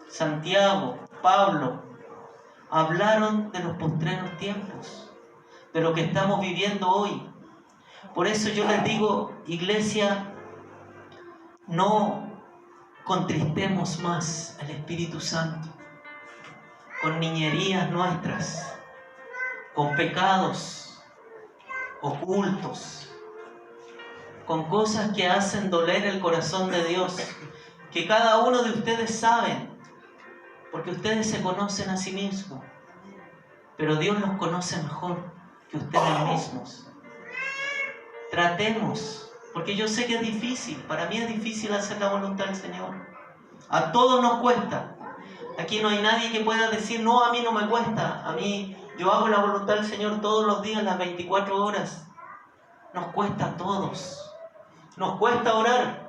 Santiago, Pablo, hablaron de los postreros tiempos, de lo que estamos viviendo hoy. Por eso yo les digo, iglesia, no contristemos más al Espíritu Santo con niñerías nuestras, con pecados ocultos, con cosas que hacen doler el corazón de Dios, que cada uno de ustedes saben, porque ustedes se conocen a sí mismos, pero Dios los conoce mejor que ustedes mismos. Tratemos, porque yo sé que es difícil, para mí es difícil hacer la voluntad del Señor. A todos nos cuesta. Aquí no hay nadie que pueda decir, no, a mí no me cuesta, a mí, yo hago la voluntad del Señor todos los días, las 24 horas. Nos cuesta a todos. Nos cuesta orar,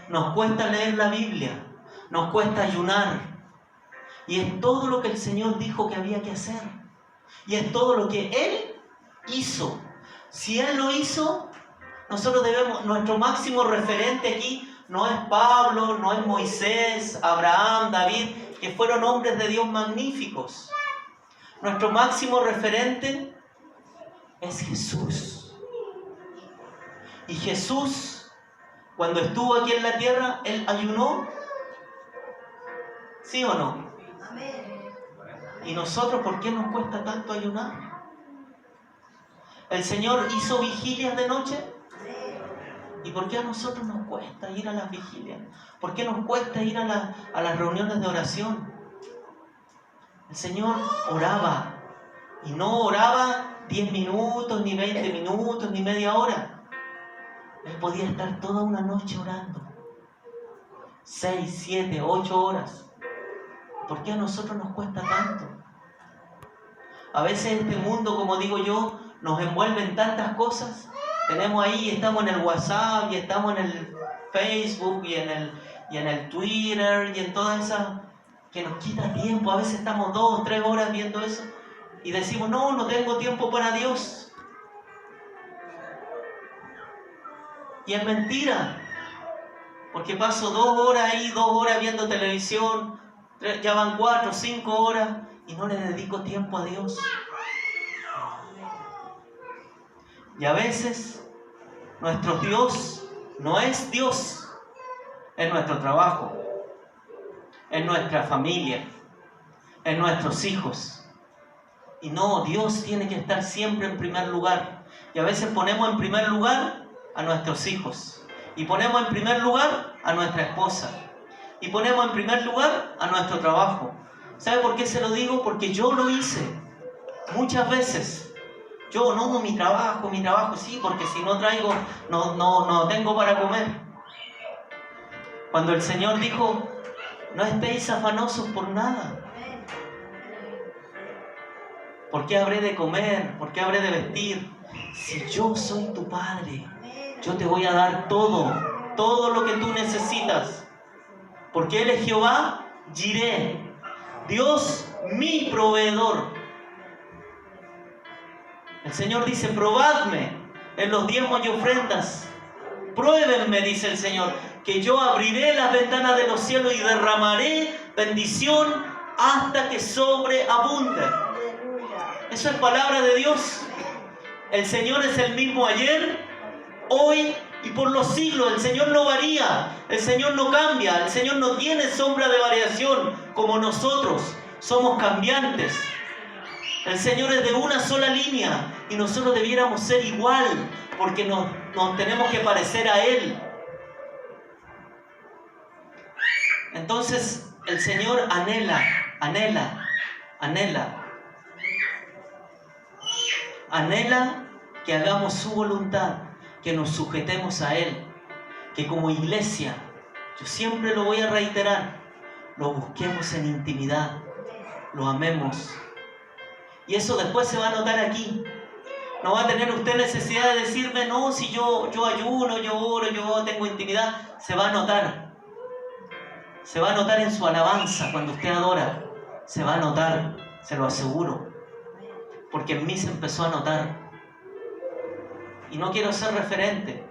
nos cuesta leer la Biblia, nos cuesta ayunar. Y es todo lo que el Señor dijo que había que hacer. Y es todo lo que Él hizo. Si Él lo hizo, nosotros debemos, nuestro máximo referente aquí no es Pablo, no es Moisés, Abraham, David, que fueron hombres de Dios magníficos. Nuestro máximo referente es Jesús. Y Jesús, cuando estuvo aquí en la tierra, Él ayunó. ¿Sí o no? ¿Y nosotros por qué nos cuesta tanto ayunar? ¿El Señor hizo vigilias de noche? ¿Y por qué a nosotros nos cuesta ir a las vigilias? ¿Por qué nos cuesta ir a las reuniones de oración? El Señor oraba, y no oraba 10 minutos, ni 20 minutos, ni media hora. Él podía estar toda una noche orando, 6, 7, 8 horas. ¿Por qué a nosotros nos cuesta tanto? A veces este mundo, como digo yo, nos envuelve en tantas cosas. Tenemos ahí, estamos en el WhatsApp, y estamos en el Facebook, y en el Twitter, y en todas esas, que nos quita tiempo. A veces estamos 2, 3 horas viendo eso, y decimos, no tengo tiempo para Dios. Y es mentira, porque paso 2 horas ahí, 2 horas viendo televisión, ya van 4, 5 horas, y no le dedico tiempo a Dios. Y a veces nuestro Dios no es Dios en nuestro trabajo, en nuestra familia, en nuestros hijos. Y no, Dios tiene que estar siempre en primer lugar. Y a veces ponemos en primer lugar a nuestros hijos, y ponemos en primer lugar a nuestra esposa, y ponemos en primer lugar a nuestro trabajo. ¿Sabe por qué se lo digo? Porque yo lo hice muchas veces. Yo, mi trabajo, sí, porque si no traigo, no tengo para comer. Cuando el Señor dijo, no estéis afanosos por nada. ¿Por qué habré de comer? ¿Por qué habré de vestir? Si yo soy tu Padre, yo te voy a dar todo lo que tú necesitas. Porque Él es Jehová Jireh, Dios mi proveedor. El Señor dice, probadme en los diezmos y ofrendas. Pruébenme, dice el Señor, que yo abriré las ventanas de los cielos y derramaré bendición hasta que sobreabunde. Eso es palabra de Dios. El Señor es el mismo ayer, hoy y por los siglos. El Señor no varía, el Señor no cambia, el Señor no tiene sombra de variación como nosotros. Somos cambiantes. El Señor es de una sola línea y nosotros debiéramos ser igual, porque nos tenemos que parecer a Él. Entonces el Señor anhela que hagamos su voluntad, que nos sujetemos a Él, que como iglesia, yo siempre lo voy a reiterar, lo busquemos en intimidad, lo amemos. Y eso después se va a notar aquí. No va a tener usted necesidad de decirme, no, si yo ayuno, yo oro, yo tengo intimidad. Se va a notar. Se va a notar en su alabanza cuando usted adora. Se va a notar, se lo aseguro. Porque en mí se empezó a notar. Y no quiero ser referente,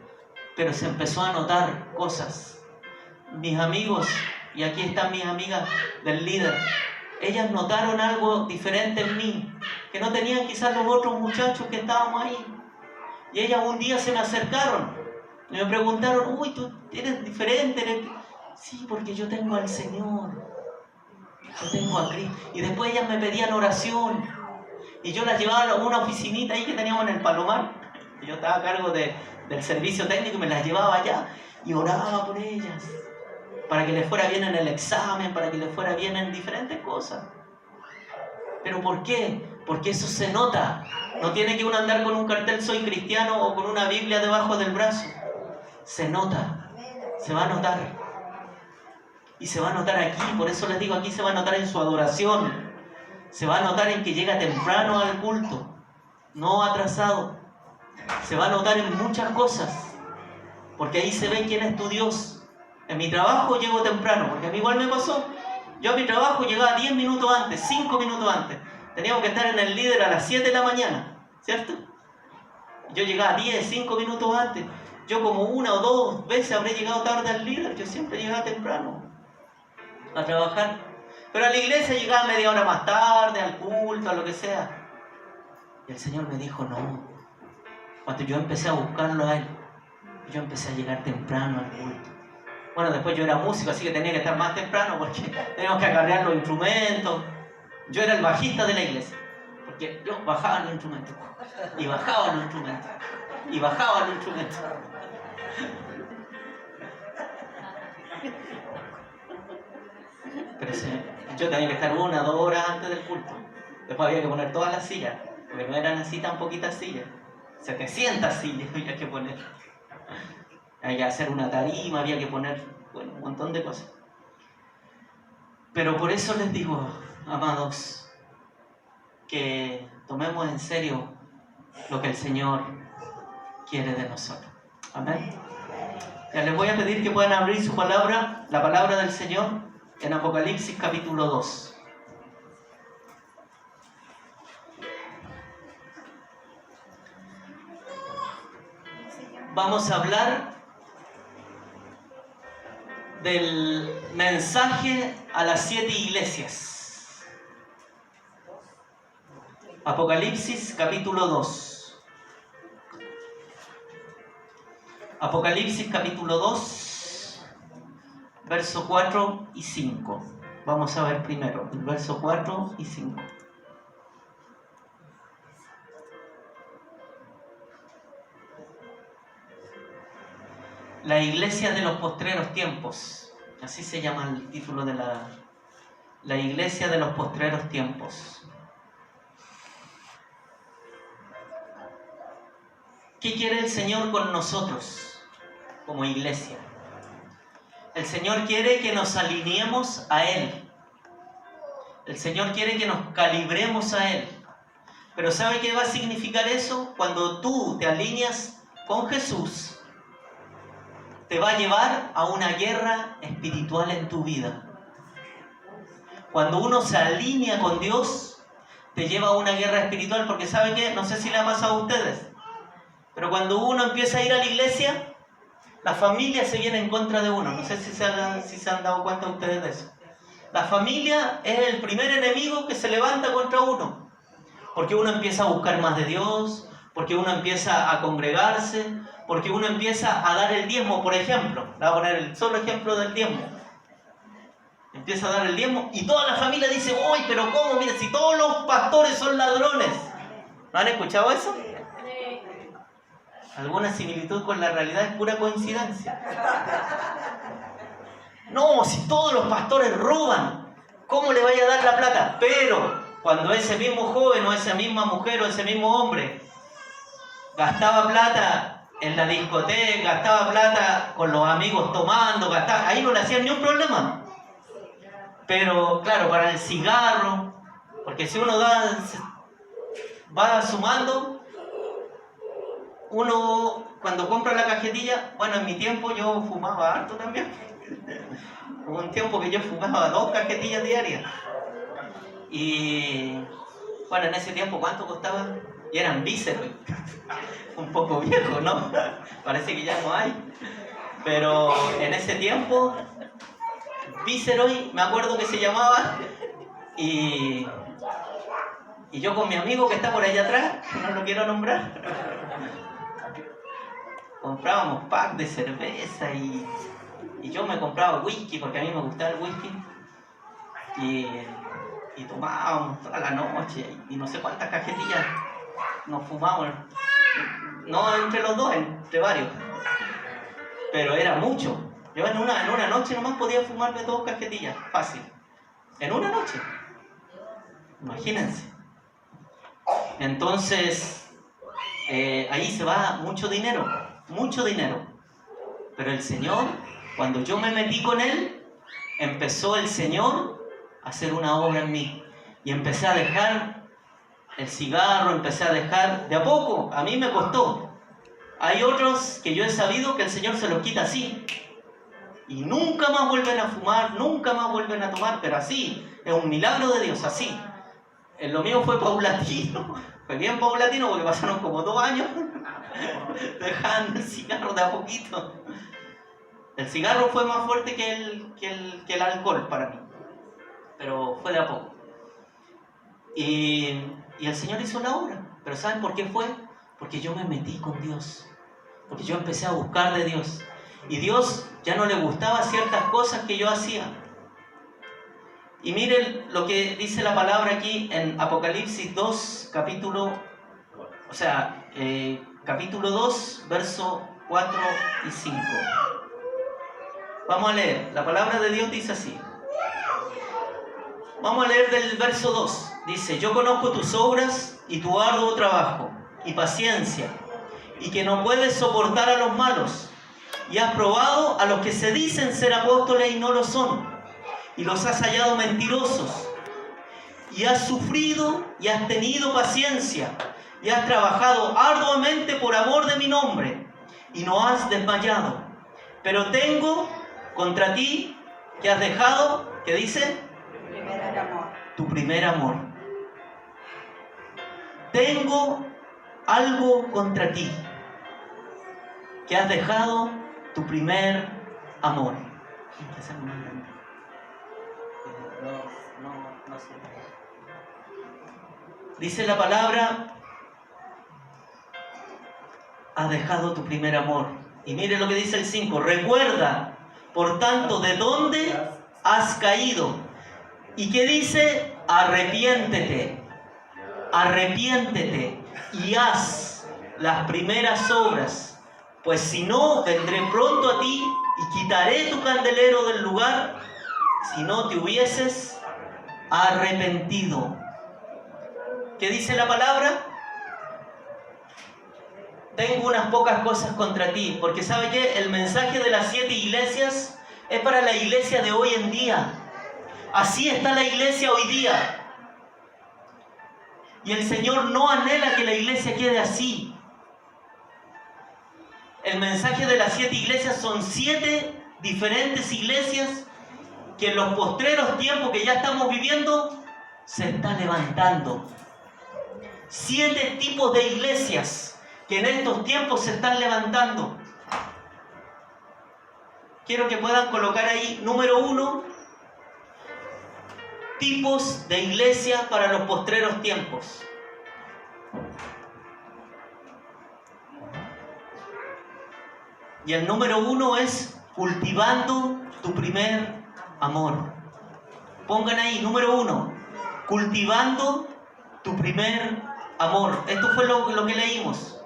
pero se empezó a notar cosas. Mis amigos y aquí están mis amigas del líder, ellas notaron algo diferente en mí, que no tenían quizás los otros muchachos que estábamos ahí. Y ellas un día se me acercaron y me preguntaron, uy, tú eres diferente. Sí, porque yo tengo al Señor, yo tengo a Cristo. Y después ellas me pedían oración. Y yo las llevaba a una oficinita ahí que teníamos en el Palomar. Y yo estaba a cargo del servicio técnico y me las llevaba allá y oraba por ellas, para que les fuera bien en el examen, para que les fuera bien en diferentes cosas. ¿Pero por qué? Porque eso se nota. No tiene que uno andar con un cartel "soy cristiano" o con una Biblia debajo del brazo. Se nota, se va a notar. Y se va a notar aquí, por eso les digo, aquí se va a notar en su adoración. Se va a notar en que llega temprano al culto, no atrasado. Se va a notar en muchas cosas, porque ahí se ve quién es tu Dios. En mi trabajo llego temprano, porque a mí igual me pasó. Yo a mi trabajo llegaba 10 minutos antes, 5 minutos antes. Teníamos que estar en el líder a las 7 de la mañana, ¿cierto? Yo llegaba 10, 5 minutos antes. Yo como 1 o 2 veces habré llegado tarde al líder. Yo siempre llegaba temprano a trabajar. Pero a la iglesia llegaba media hora más tarde, al culto, a lo que sea. Y el Señor me dijo, no. Cuando yo empecé a buscarlo a Él, yo empecé a llegar temprano al culto. Bueno, después yo era músico, así que tenía que estar más temprano porque teníamos que acarrear los instrumentos. Yo era el bajista de la iglesia, porque yo bajaba los instrumentos, y bajaba los instrumentos, y bajaba los instrumentos. Pero sí, yo tenía que estar 1 o 2 horas antes del culto. Después había que poner todas las sillas, porque no eran así tan poquitas sillas. 700 sillas había que poner. Había que hacer una tarima, había que poner, bueno, un montón de cosas. Pero por eso les digo, amados, que tomemos en serio lo que el Señor quiere de nosotros. Amén. Ya les voy a pedir que puedan abrir su palabra, la palabra del Señor, en Apocalipsis capítulo 2. Vamos a hablar del mensaje a las 7 iglesias. Apocalipsis capítulo 2. Apocalipsis capítulo 2, verso 4 y 5. Vamos a ver primero el verso 4 y 5. La iglesia de los postreros tiempos. Así se llama el título de la iglesia de los postreros tiempos. ¿Qué quiere el Señor con nosotros como iglesia? El Señor quiere que nos alineemos a Él. El Señor quiere que nos calibremos a Él. Pero ¿sabe qué va a significar eso? Cuando tú te alineas con Jesús, te va a llevar a una guerra espiritual en tu vida. Cuando uno se alinea con Dios, te lleva a una guerra espiritual, porque ¿sabe qué? No sé si le ha pasado a ustedes, pero cuando uno empieza a ir a la iglesia, la familia se viene en contra de uno. No sé si se han dado cuenta ustedes de eso. La familia es el primer enemigo que se levanta contra uno, porque uno empieza a buscar más de Dios, porque uno empieza a congregarse, porque uno empieza a dar el diezmo, por ejemplo. Le voy a poner el solo ejemplo del diezmo. Empieza a dar el diezmo y toda la familia dice, uy, pero ¿cómo? Mira, si todos los pastores son ladrones. ¿No han escuchado eso? Alguna similitud con la realidad es pura coincidencia. No, si todos los pastores roban, ¿cómo le vaya a dar la plata? Pero cuando ese mismo joven o esa misma mujer o ese mismo hombre gastaba plata en la discoteca, gastaba plata con los amigos tomando, ahí no le hacían ni un problema. Pero claro, para el cigarro, porque si uno va sumando, uno cuando compra la cajetilla, bueno, en mi tiempo yo fumaba harto también. Hubo un tiempo que yo fumaba 2 cajetillas diarias. Y bueno, en ese tiempo, ¿cuánto costaba? Y eran vísceros. Un poco viejo, ¿no? Parece que ya no hay. Pero en ese tiempo, Viceroy, me acuerdo que se llamaba, y yo con mi amigo que está por allá atrás, que no lo quiero nombrar, comprábamos pack de cerveza y yo me compraba whisky porque a mí me gustaba el whisky y tomábamos toda la noche y no sé cuántas cajetillas nos fumábamos, no entre los dos, entre varios, pero era mucho. Yo en una noche nomás podía fumarme 2 cajetillas, fácil, en una noche, imagínense. Entonces ahí se va mucho dinero, pero el Señor, cuando yo me metí con Él, empezó el Señor a hacer una obra en mí y empecé a dejar el cigarro, empecé a dejar de a poco. A mí me costó. Hay otros que yo he sabido que el Señor se los quita así y nunca más vuelven a fumar, nunca más vuelven a tomar, pero así, es un milagro de Dios, así. En lo mío fue paulatino, fue bien paulatino porque pasaron como 2 años dejando el cigarro de a poquito. El cigarro fue más fuerte que el alcohol para mí, pero fue de a poco. Y el Señor hizo la obra. Pero ¿saben por qué fue? Porque yo me metí con Dios, porque yo empecé a buscar de Dios, y Dios ya no le gustaba ciertas cosas que yo hacía. Y miren lo que dice la palabra aquí en Apocalipsis 2, capítulo 2, verso 4 y 5. Vamos a leer, la palabra de Dios dice así. Vamos a leer del verso 2. Dice: yo conozco tus obras y tu arduo trabajo y paciencia, y que no puedes soportar a los malos, y has probado a los que se dicen ser apóstoles y no lo son, y los has hallado mentirosos, y has sufrido y has tenido paciencia, y has trabajado arduamente por amor de mi nombre, y no has desmayado. Pero tengo contra ti que has dejado, ¿qué dice? Tu primer amor. Tengo algo contra ti, que has dejado tu primer amor. Dice la palabra: has dejado tu primer amor. Y mire lo que dice el 5: recuerda, por tanto, de dónde has caído. ¿Y qué dice? Arrepiéntete y haz las primeras obras, pues si no, vendré pronto a ti y quitaré tu candelero del lugar, si no te hubieses arrepentido. ¿Qué dice la palabra? Tengo unas pocas cosas contra ti, porque ¿sabe qué? El mensaje de las 7 iglesias es para la iglesia de hoy en día. Así está la iglesia hoy día. Y el Señor no anhela que la iglesia quede así. El mensaje de las 7 iglesias son 7 diferentes iglesias que en los postreros tiempos que ya estamos viviendo se están levantando. 7 tipos de iglesias que en estos tiempos se están levantando. Quiero que puedan colocar ahí, número 1, tipos de iglesia para los postreros tiempos. Y el número 1 es cultivando tu primer amor. Pongan ahí, número 1, cultivando tu primer amor. Esto fue lo que leímos.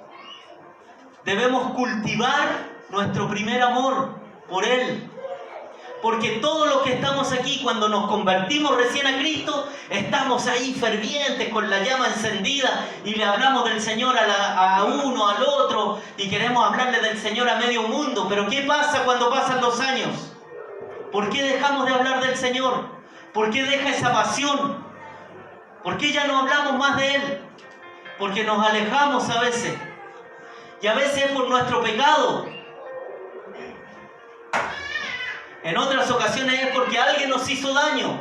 Debemos cultivar nuestro primer amor por Él. Porque todos los que estamos aquí, cuando nos convertimos recién a Cristo, estamos ahí fervientes, con la llama encendida, y le hablamos del Señor a uno, al otro, y queremos hablarle del Señor a medio mundo. Pero ¿qué pasa cuando pasan los años? ¿Por qué dejamos de hablar del Señor? ¿Por qué deja esa pasión? ¿Por qué ya no hablamos más de Él? Porque nos alejamos a veces. Y a veces es por nuestro pecado. En otras ocasiones es porque alguien nos hizo daño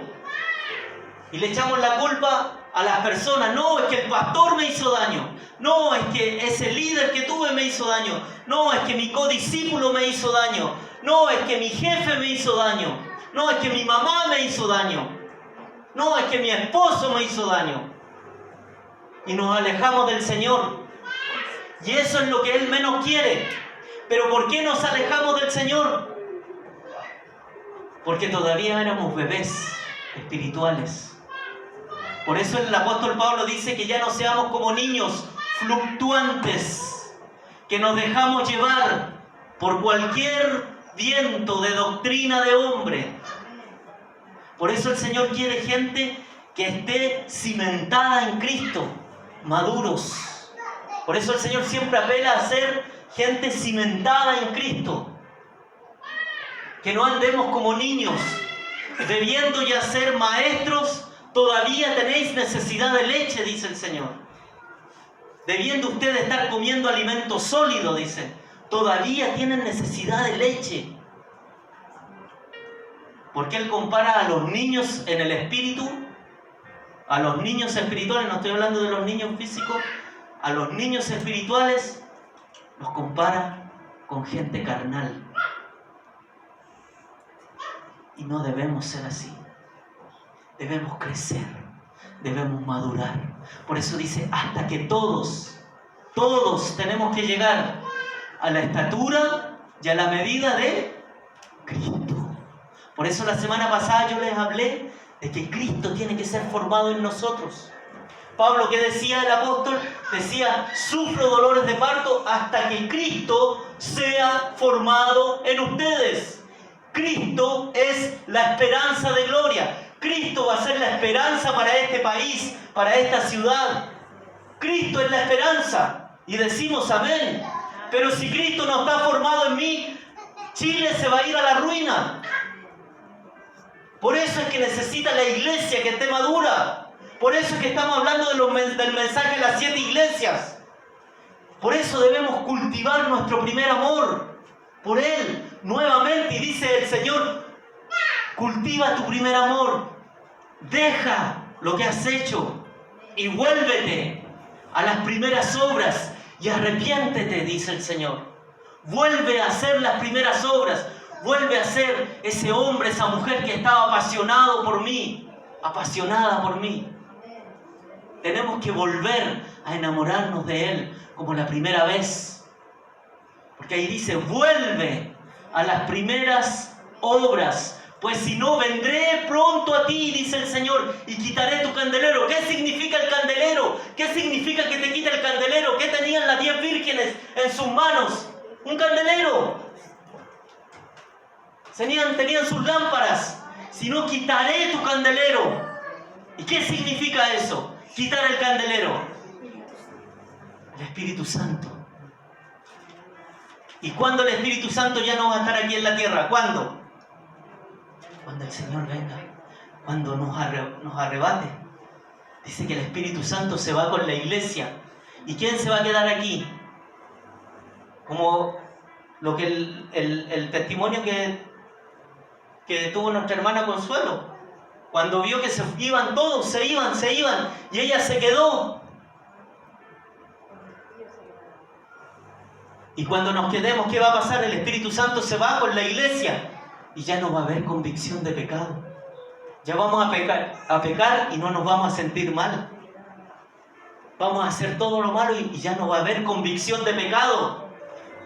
y le echamos la culpa a las personas. No, es que el pastor me hizo daño. No, es que ese líder que tuve me hizo daño. No, es que mi codiscípulo me hizo daño. No, es que mi jefe me hizo daño. No, es que mi mamá me hizo daño. No, es que mi esposo me hizo daño. Y nos alejamos del Señor. Y eso es lo que Él menos quiere. ¿Pero por qué nos alejamos del Señor? Porque todavía éramos bebés espirituales. Por eso el apóstol Pablo dice que ya no seamos como niños fluctuantes, que nos dejamos llevar por cualquier viento de doctrina de hombre. Por eso el Señor quiere gente que esté cimentada en Cristo, maduros. Por eso el Señor siempre apela a ser gente cimentada en Cristo. Que no andemos como niños, debiendo ya ser maestros, todavía tenéis necesidad de leche, dice el Señor. Debiendo ustedes estar comiendo alimento sólido, dice, todavía tienen necesidad de leche. Porque Él compara a los niños en el espíritu, a los niños espirituales, no estoy hablando de los niños físicos, a los niños espirituales los compara con gente carnal. Y no debemos ser así. Debemos crecer, debemos madurar. Por eso dice, hasta que todos tenemos que llegar a la estatura y a la medida de Cristo. Por eso la semana pasada yo les hablé de que Cristo tiene que ser formado en nosotros. Pablo, ¿qué decía el apóstol? Decía, sufro dolores de parto hasta que Cristo sea formado en ustedes. Cristo es la esperanza de gloria. Cristo va a ser la esperanza para este país, para esta ciudad. Cristo es la esperanza. Y decimos amén. Pero si Cristo no está formado en mí, Chile se va a ir a la ruina. Por eso es que necesita la iglesia que esté madura. Por eso es que estamos hablando del mensaje de las 7 iglesias. Por eso debemos cultivar nuestro primer amor por Él nuevamente. Y dice el Señor, cultiva tu primer amor. Deja lo que has hecho y vuélvete a las primeras obras y arrepiéntete, dice el Señor. Vuelve a hacer las primeras obras. Vuelve a ser ese hombre, esa mujer que estaba apasionado por mí, apasionada por mí. Tenemos que volver a enamorarnos de Él como la primera vez. Porque ahí dice, vuelve a las primeras obras. Pues si no, vendré pronto a ti, dice el Señor, y quitaré tu candelero. ¿Qué significa el candelero? ¿Qué significa que te quita el candelero? ¿Qué tenían las 10 vírgenes en sus manos? Un candelero. Tenían sus lámparas. Si no, quitaré tu candelero. ¿Y qué significa eso? Quitar el candelero. El Espíritu Santo. ¿Y cuándo el Espíritu Santo ya no va a estar aquí en la tierra? ¿Cuándo? Cuando el Señor venga. Cuando nos arrebate. Dice que el Espíritu Santo se va con la iglesia. ¿Y quién se va a quedar aquí? Como lo que el testimonio que tuvo nuestra hermana Consuelo. Cuando vio que se iban todos, se iban, y ella se quedó. Y cuando nos quedemos, ¿qué va a pasar? El Espíritu Santo se va con la iglesia y ya no va a haber convicción de pecado. Ya vamos a pecar y no nos vamos a sentir mal. Vamos a hacer todo lo malo y ya no va a haber convicción de pecado.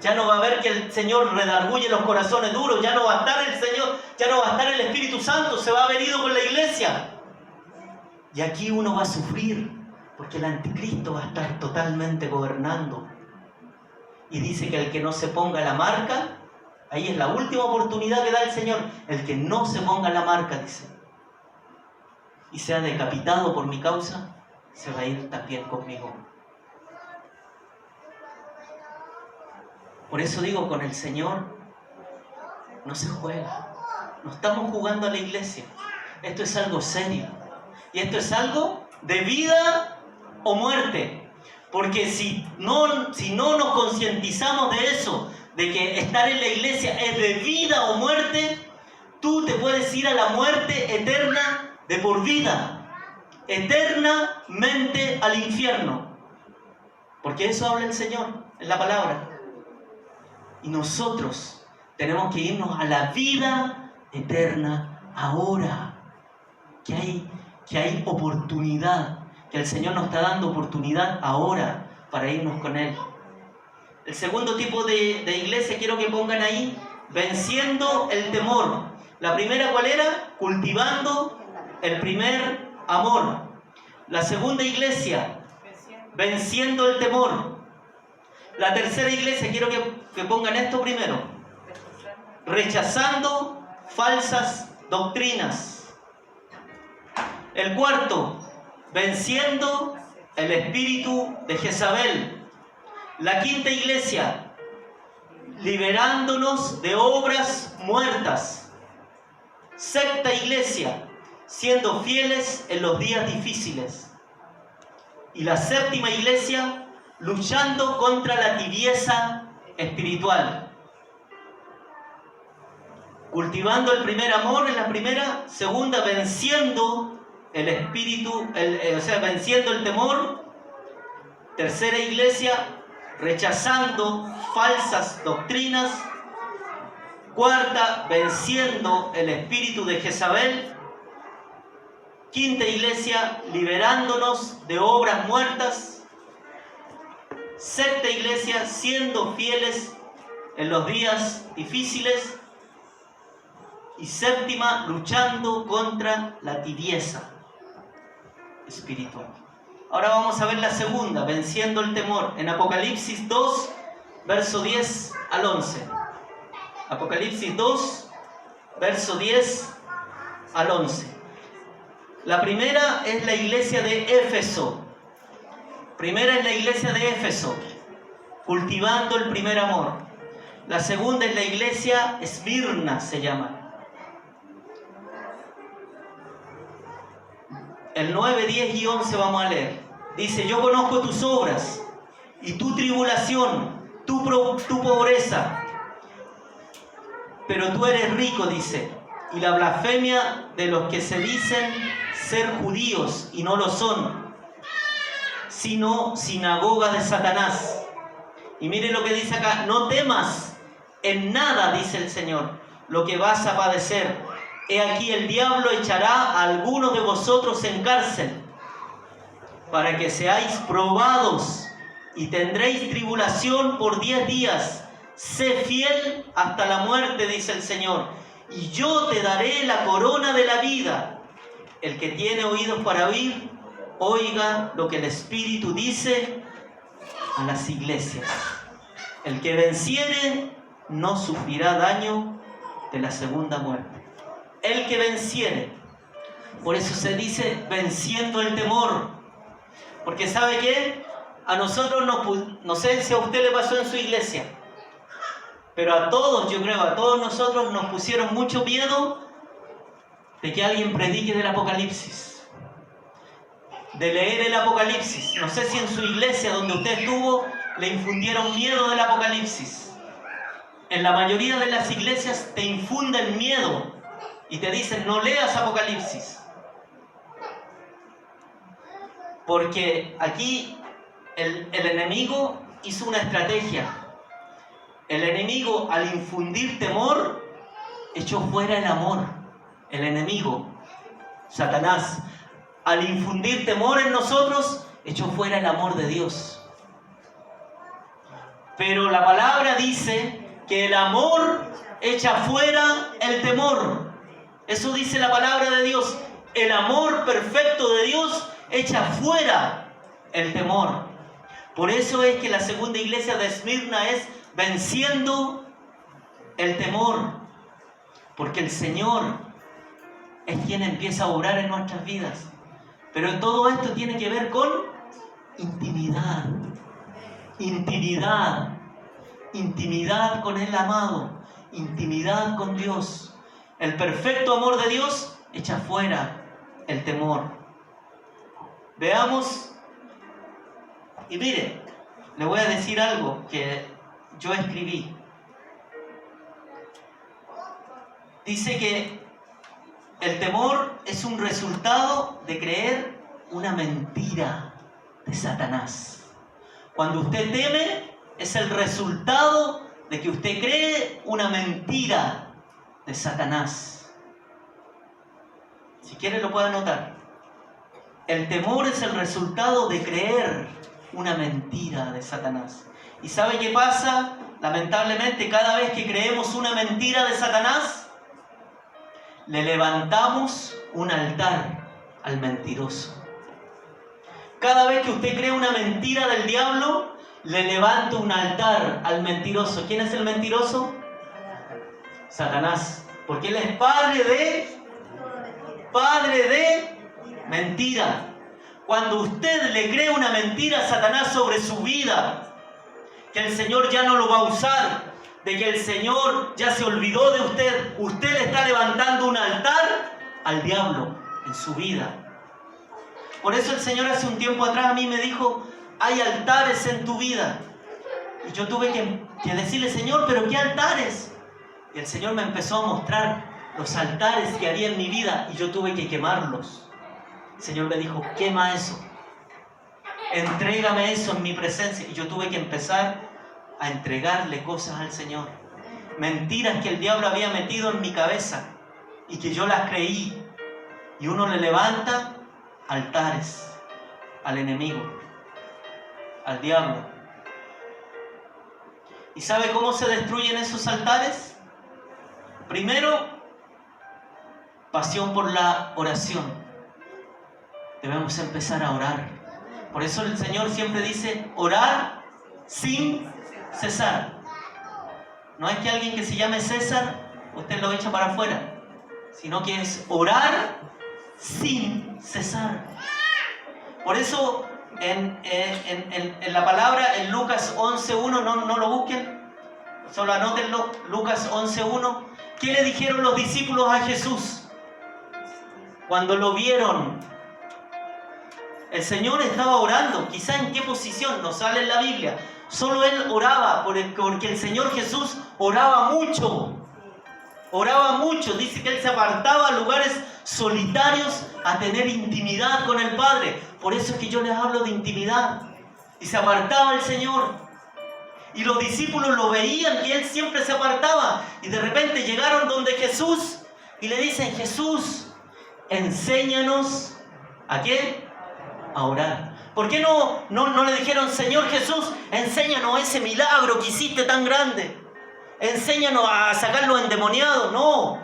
Ya no va a haber que el Señor redarguye los corazones duros. Ya no va a estar el Señor, ya no va a estar el Espíritu Santo. Se va a haber ido con la iglesia. Y aquí uno va a sufrir porque el anticristo va a estar totalmente gobernando. Y dice que el que no se ponga la marca, ahí es la última oportunidad que da el Señor. El que no se ponga la marca, dice, y sea decapitado por mi causa, se va a ir también conmigo. Por eso digo, con el Señor no se juega. No estamos jugando a la iglesia. Esto es algo serio. Y esto es algo de vida o muerte. Porque si no nos concientizamos de eso, de que estar en la iglesia es de vida o muerte, tú te puedes ir a la muerte eterna de por vida. Eternamente al infierno. Porque eso habla el Señor en la palabra. Y nosotros tenemos que irnos a la vida eterna ahora, que hay oportunidad, que el Señor nos está dando oportunidad ahora para irnos con Él. El segundo tipo de iglesia quiero que pongan ahí, venciendo el temor. La primera, ¿cuál era? Cultivando el primer amor. La segunda iglesia, venciendo el temor. La tercera iglesia, quiero que pongan esto primero, rechazando falsas doctrinas. El cuarto, venciendo el espíritu de Jezabel. La quinta iglesia, liberándonos de obras muertas. Sexta iglesia, siendo fieles en los días difíciles. Y la séptima iglesia, luchando contra la tibieza espiritual. Cultivando el primer amor en la primera. Segunda, venciendo el espíritu, venciendo el temor. Tercera iglesia, rechazando falsas doctrinas. Cuarta, venciendo el espíritu de Jezabel. Quinta iglesia, liberándonos de obras muertas. Sexta iglesia, siendo fieles en los días difíciles. Y séptima, luchando contra la tibieza espiritual. Ahora vamos a ver la segunda, venciendo el temor, en Apocalipsis 2, verso 10 al 11. Apocalipsis 2, verso 10 al 11. La primera es la iglesia de Éfeso. Primera es la iglesia de Éfeso, cultivando el primer amor. La segunda es la iglesia Esmirna, se llama. El 9, 10 y 11 vamos a leer. Dice: yo conozco tus obras y tu tribulación, tu pobreza, pero tú eres rico, dice, y la blasfemia de los que se dicen ser judíos y no lo son, sino sinagoga de Satanás. Y miren lo que dice acá: no temas en nada, dice el Señor, lo que vas a padecer. He aquí el diablo echará a algunos de vosotros en cárcel, para que seáis probados, y tendréis tribulación por 10 días. Sé fiel hasta la muerte, dice el Señor, y yo te daré la corona de la vida. El que tiene oídos para oír, oiga lo que el Espíritu dice a las iglesias. El que venciere no sufrirá daño de la segunda muerte. El que venciere. Por eso se dice venciendo el temor. Porque ¿sabe qué? A nosotros no sé si a usted le pasó en su iglesia, pero a todos, yo creo, a todos nosotros nos pusieron mucho miedo de que alguien predique del Apocalipsis, de leer el Apocalipsis. No sé si en su iglesia donde usted estuvo le infundieron miedo del Apocalipsis. En la mayoría de las iglesias te infunden miedo y te dicen: no leas Apocalipsis. Porque aquí el enemigo hizo una estrategia. El enemigo, al infundir temor, echó fuera el amor. El enemigo, Satanás, al infundir temor en nosotros, echó fuera el amor de Dios. Pero la palabra dice que el amor echa fuera el temor. Eso dice la palabra de Dios. El amor perfecto de Dios echa fuera el temor. Por eso es que la segunda iglesia de Esmirna es venciendo el temor. Porque el Señor es quien empieza a obrar en nuestras vidas. Pero todo esto tiene que ver con intimidad. Intimidad. Intimidad con el amado. Intimidad con Dios. El perfecto amor de Dios echa fuera el temor. Veamos. Y mire, le voy a decir algo que yo escribí. Dice que el temor es un resultado de creer una mentira de Satanás. Cuando usted teme, es el resultado de que usted cree una mentira de Satanás. Si quiere lo puede anotar. El temor es el resultado de creer una mentira de Satanás. ¿Y sabe qué pasa? Lamentablemente, cada vez que creemos una mentira de Satanás, le levantamos un altar al mentiroso. Cada vez que usted cree una mentira del diablo, le levanta un altar al mentiroso. ¿Quién es el mentiroso? Satanás. Porque él es padre de mentira. Cuando usted le cree una mentira a Satanás sobre su vida, que el Señor ya no lo va a usar, de que el Señor ya se olvidó de usted, usted le está levantando un altar al diablo en su vida. Por eso el Señor hace un tiempo atrás a mí me dijo, hay altares en tu vida. Y yo tuve que decirle, Señor, ¿pero qué altares? Y el Señor me empezó a mostrar los altares que había en mi vida y yo tuve que quemarlos. El Señor me dijo, quema eso. Entrégame eso en mi presencia. Y yo tuve que empezar a entregarle cosas al Señor. Mentiras que el diablo había metido en mi cabeza y que yo las creí. Y uno le levanta altares al enemigo, al diablo. ¿Y sabe cómo se destruyen esos altares? Primero, pasión por la oración. Debemos empezar a orar. Por eso el Señor siempre dice, orar sin cesar. No es que alguien que se llame César, usted lo echa para afuera, sino que es orar sin cesar. Por eso en la palabra, en Lucas 11.1, no lo busquen, solo anótenlo, Lucas 11.1, ¿qué le dijeron los discípulos a Jesús cuando lo vieron? El Señor estaba orando, quizá en qué posición, no sale en la Biblia. Solo Él oraba, porque el Señor Jesús oraba mucho. Oraba mucho, dice que Él se apartaba a lugares solitarios a tener intimidad con el Padre. Por eso es que yo les hablo de intimidad. Y se apartaba el Señor. Y los discípulos lo veían que Él siempre se apartaba. Y de repente llegaron donde Jesús y le dicen, Jesús, enséñanos ¿a qué? A orar. ¿Por qué no le dijeron, Señor Jesús, enséñanos ese milagro que hiciste tan grande? Enséñanos a sacar los endemoniados. No,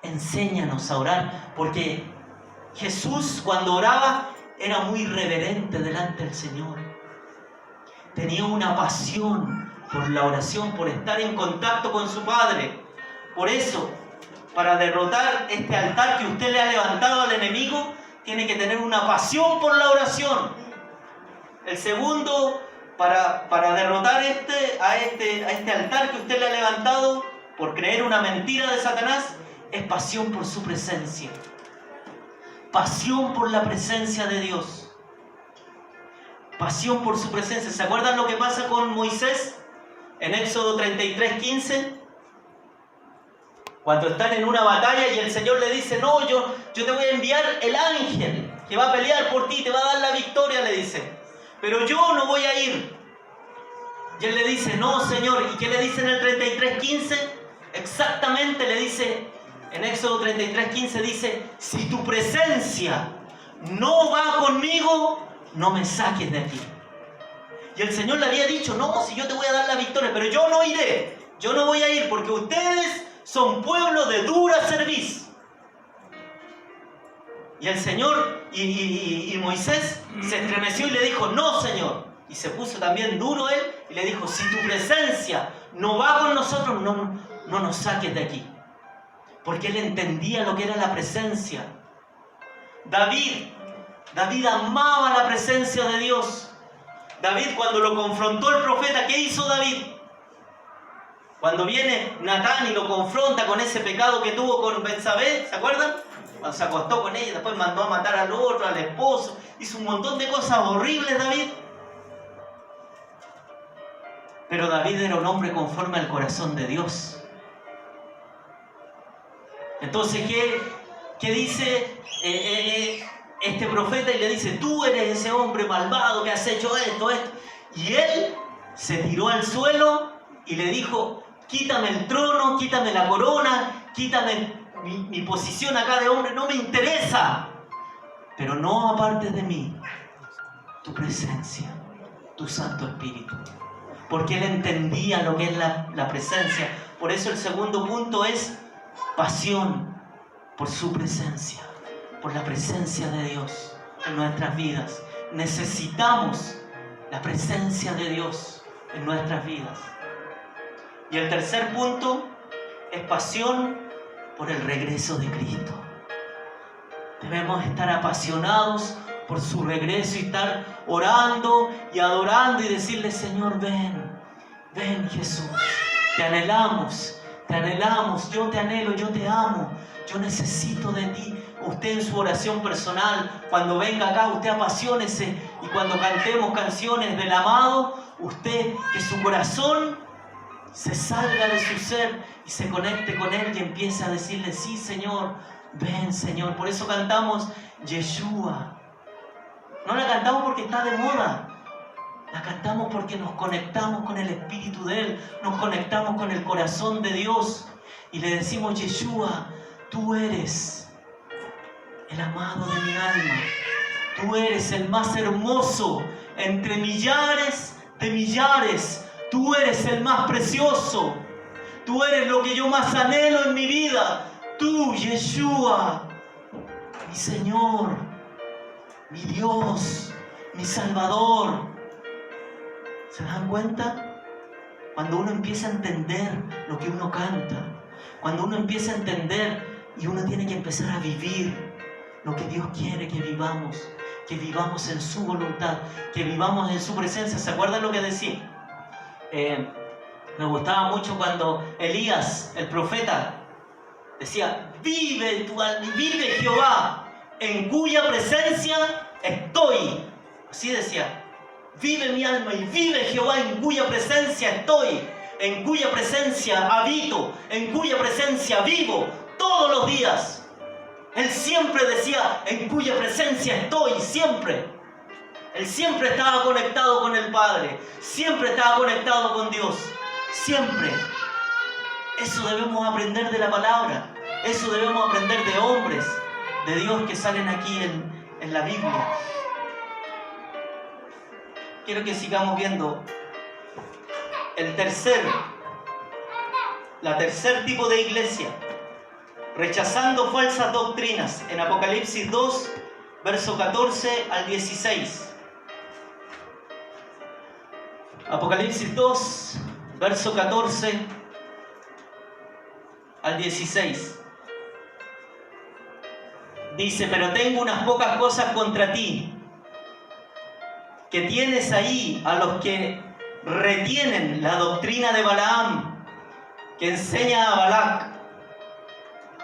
enséñanos a orar. Porque Jesús cuando oraba era muy reverente delante del Señor. Tenía una pasión por la oración, por estar en contacto con su Padre. Por eso, para derrotar este altar que usted le ha levantado al enemigo, tiene que tener una pasión por la oración. El segundo, para derrotar a este altar que usted le ha levantado por creer una mentira de Satanás, es pasión por su presencia. Pasión por la presencia de Dios. Pasión por su presencia. ¿Se acuerdan lo que pasa con Moisés en Éxodo 33:15? Cuando están en una batalla y el Señor le dice, no, yo te voy a enviar el ángel que va a pelear por ti, te va a dar la victoria, le dice. Pero yo no voy a ir. Y él le dice, no, Señor. ¿Y qué le dice en el 33:15? Exactamente le dice, en Éxodo 33:15 dice, si tu presencia no va conmigo, no me saques de aquí. Y el Señor le había dicho, no, si yo te voy a dar la victoria, pero yo no iré. Yo no voy a ir porque ustedes son pueblo de dura cerviz. Y el Señor y Moisés se estremeció y le dijo, no, Señor. Y se puso también duro él y le dijo, si tu presencia no va con nosotros, no nos saques de aquí. Porque él entendía lo que era la presencia. David amaba la presencia de Dios. David, cuando lo confrontó el profeta, ¿qué hizo David? Cuando viene Natán y lo confronta con ese pecado que tuvo con Betsabé, ¿se acuerdan? Cuando se acostó con ella, después mandó a matar al otro, al esposo, hizo un montón de cosas horribles David. Pero David era un hombre conforme al corazón de Dios. Entonces, ¿qué dice este profeta? Y le dice, tú eres ese hombre malvado que has hecho esto. Y él se tiró al suelo y le dijo, quítame el trono, quítame la corona, quítame mi posición acá de hombre no me interesa. Pero no apartes de mí tu presencia, tu Santo Espíritu. Porque él entendía lo que es la presencia. Por eso el segundo punto es pasión por su presencia, por la presencia de Dios en nuestras vidas. Necesitamos la presencia de Dios en nuestras vidas. Y el tercer punto es pasión por el regreso de Cristo. Debemos estar apasionados por su regreso y estar orando y adorando y decirle: Señor, ven, ven Jesús, te anhelamos, yo te anhelo, yo te amo, yo necesito de ti. Usted en su oración personal, cuando venga acá, usted apasionese, y cuando cantemos canciones del amado, usted, que su corazón se salga de su ser y se conecte con él y empiece a decirle: sí, Señor, ven, Señor. Por eso cantamos Yeshua. No la cantamos porque está de moda, la cantamos porque nos conectamos con el Espíritu de Él, nos conectamos con el corazón de Dios y le decimos: Yeshua, tú eres el amado de mi alma, tú eres el más hermoso entre millares de millares, tú eres el más precioso, tú eres lo que yo más anhelo en mi vida, tú, Yeshua, mi Señor, mi Dios, mi Salvador. ¿Se dan cuenta? Cuando uno empieza a entender lo que uno canta, cuando uno empieza a entender y uno tiene que empezar a vivir lo que Dios quiere que vivamos en su voluntad, que vivamos en su presencia. ¿Se acuerdan lo que decía? Me gustaba mucho cuando Elías, el profeta, decía: vive tu alma, vive Jehová, en cuya presencia estoy. Así decía: vive mi alma y vive Jehová, en cuya presencia estoy, en cuya presencia habito, en cuya presencia vivo todos los días. Él siempre decía: en cuya presencia estoy, siempre. Él siempre estaba conectado con el Padre, siempre estaba conectado con Dios, siempre. Eso debemos aprender de la palabra, eso debemos aprender de hombres de Dios que salen aquí en la Biblia. Quiero que sigamos viendo la tercer tipo de iglesia, rechazando falsas doctrinas, en Apocalipsis 2, verso 14 al 16. Apocalipsis 2, verso 14 al 16. Dice: pero tengo unas pocas cosas contra ti, que tienes ahí a los que retienen la doctrina de Balaam, que enseña a Balac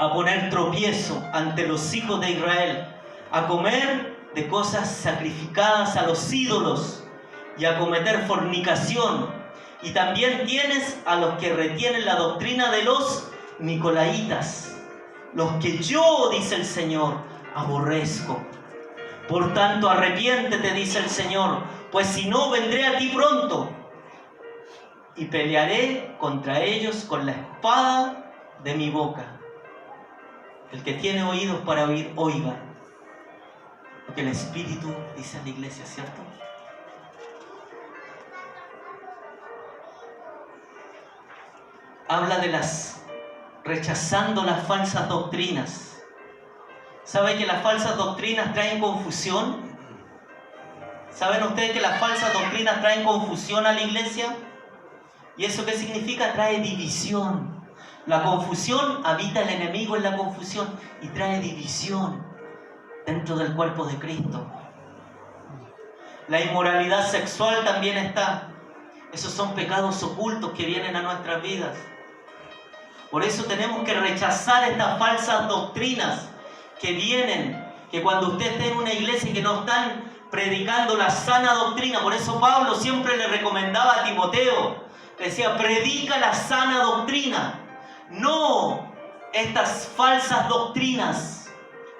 a poner tropiezo ante los hijos de Israel, a comer de cosas sacrificadas a los ídolos y a cometer fornicación. Y también tienes a los que retienen la doctrina de los nicolaitas, los que yo, dice el Señor, aborrezco. Por tanto, arrepiéntete, dice el Señor, pues si no, vendré a ti pronto y pelearé contra ellos con la espada de mi boca. El que tiene oídos para oír, oiga lo que el Espíritu dice a la iglesia, ¿cierto? Habla de rechazando las falsas doctrinas. ¿Saben que las falsas doctrinas traen confusión? ¿Saben ustedes que las falsas doctrinas traen confusión a la iglesia? ¿Y eso qué significa? Trae división. La confusión, habita el enemigo en la confusión y trae división dentro del cuerpo de Cristo. La inmoralidad sexual también está. Esos son pecados ocultos que vienen a nuestras vidas. Por eso tenemos que rechazar estas falsas doctrinas que vienen, que cuando usted esté en una iglesia y que no están predicando la sana doctrina. Por eso Pablo siempre le recomendaba a Timoteo, le decía: predica la sana doctrina, no estas falsas doctrinas,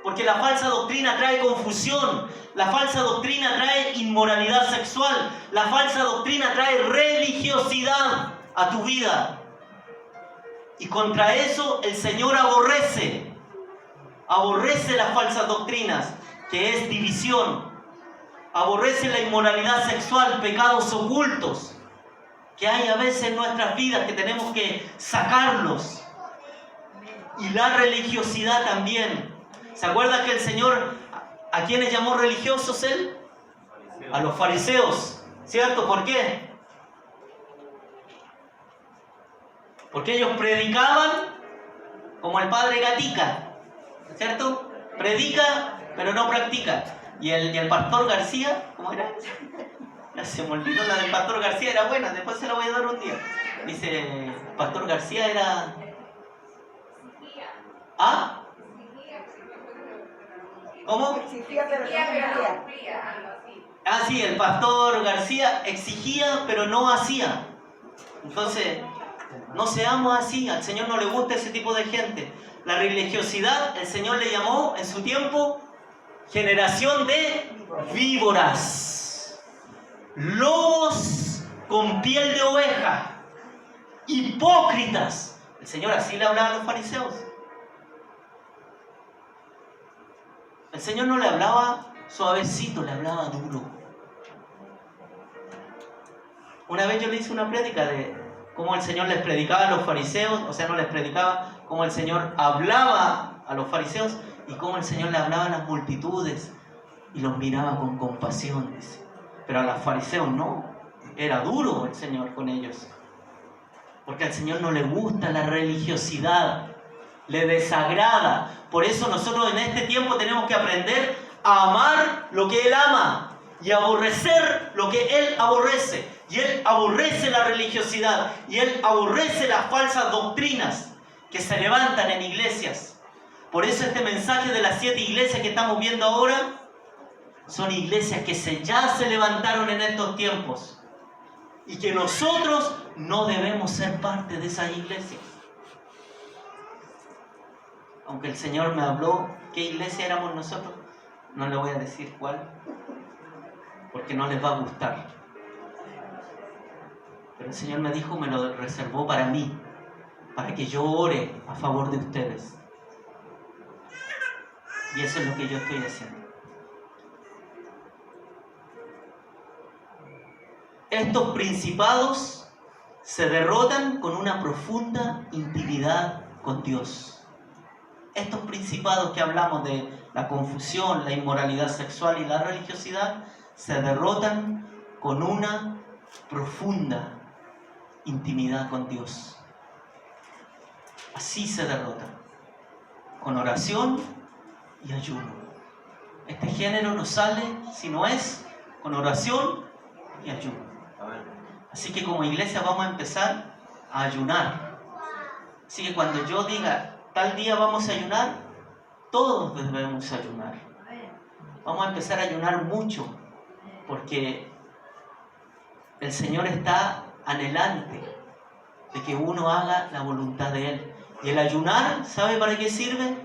porque la falsa doctrina trae confusión, la falsa doctrina trae inmoralidad sexual, la falsa doctrina trae religiosidad a tu vida. Y contra eso el Señor aborrece. aborrece las falsas doctrinas, que es división, aborrece la inmoralidad sexual, pecados ocultos, que hay a veces en nuestras vidas que tenemos que sacarlos, y la religiosidad también. ¿Se acuerda que el Señor a quiénes llamó religiosos Él? A los fariseos, ¿cierto? ¿Por qué? Porque ellos predicaban como el padre Gatica, ¿cierto? Predica, pero no practica. Y el pastor García, ¿cómo era? Ya se me olvidó, la del pastor García era buena, después se la voy a dar un día. Dice, pastor García era... ¿Ah? ¿Cómo? Exigía, pero no cumplía. Ah, sí, el pastor García exigía, pero no hacía. Entonces, no seamos así. Al Señor no le gusta ese tipo de gente. La religiosidad, el Señor le llamó en su tiempo generación de víboras, lobos con piel de oveja, hipócritas. El Señor así le hablaba a los fariseos. El Señor no le hablaba suavecito, le hablaba duro. Una vez yo le hice una prédica de cómo el Señor les predicaba a los fariseos, o sea, no les predicaba, cómo el Señor hablaba a los fariseos y cómo el Señor le hablaba a las multitudes y los miraba con compasión, dice. Pero a los fariseos no, era duro el Señor con ellos. Porque al Señor no le gusta la religiosidad, le desagrada. Por eso nosotros en este tiempo tenemos que aprender a amar lo que Él ama y aborrecer lo que Él aborrece. Y Él aborrece la religiosidad y Él aborrece las falsas doctrinas que se levantan en iglesias. Por eso este mensaje de las 7 iglesias que estamos viendo ahora son iglesias que ya se levantaron en estos tiempos y que nosotros no debemos ser parte de esas iglesias. Aunque el Señor me habló qué iglesia éramos nosotros, no le voy a decir cuál, porque no les va a gustar. Pero el Señor me dijo, me lo reservó para mí, para que yo ore a favor de ustedes. Y eso es lo que yo estoy haciendo. Estos principados se derrotan con una profunda intimidad con Dios. Estos principados que hablamos de la confusión, la inmoralidad sexual y la religiosidad, se derrotan con una profunda intimidad con Dios. Así se derrotan, con oración y ayuno. Este género no sale si no es con oración y ayuno. Así que como iglesia vamos a empezar a ayunar. Así que cuando yo diga tal día vamos a ayunar, todos debemos ayunar. Vamos a empezar a ayunar mucho, porque el Señor está anhelante de que uno haga la voluntad de Él. Y el ayunar, ¿sabe para qué sirve?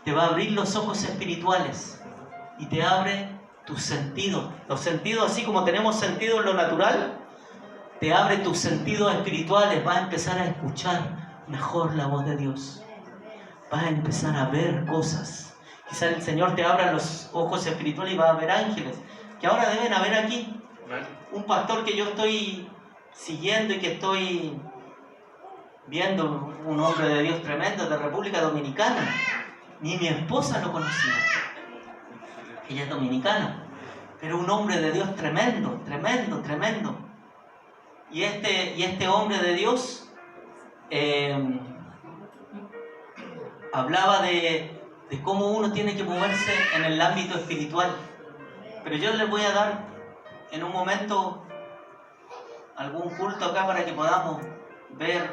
Te va a abrir los ojos espirituales y te abre tus sentidos. Los sentidos, así como tenemos sentido en lo natural, te abre tus sentidos espirituales. Vas a empezar a escuchar mejor la voz de Dios. Vas a empezar a ver cosas. Quizás el Señor te abra los ojos espirituales y vas a ver ángeles, que ahora deben haber aquí. Un pastor que yo estoy siguiendo y que estoy viendo, un hombre de Dios tremendo de República Dominicana. Ni mi esposa lo conocía. Ella es dominicana, pero un hombre de Dios tremendo, tremendo, tremendo. Y este hombre de Dios hablaba de cómo uno tiene que moverse en el ámbito espiritual. Pero yo les voy a dar en un momento algún culto acá para que podamos ver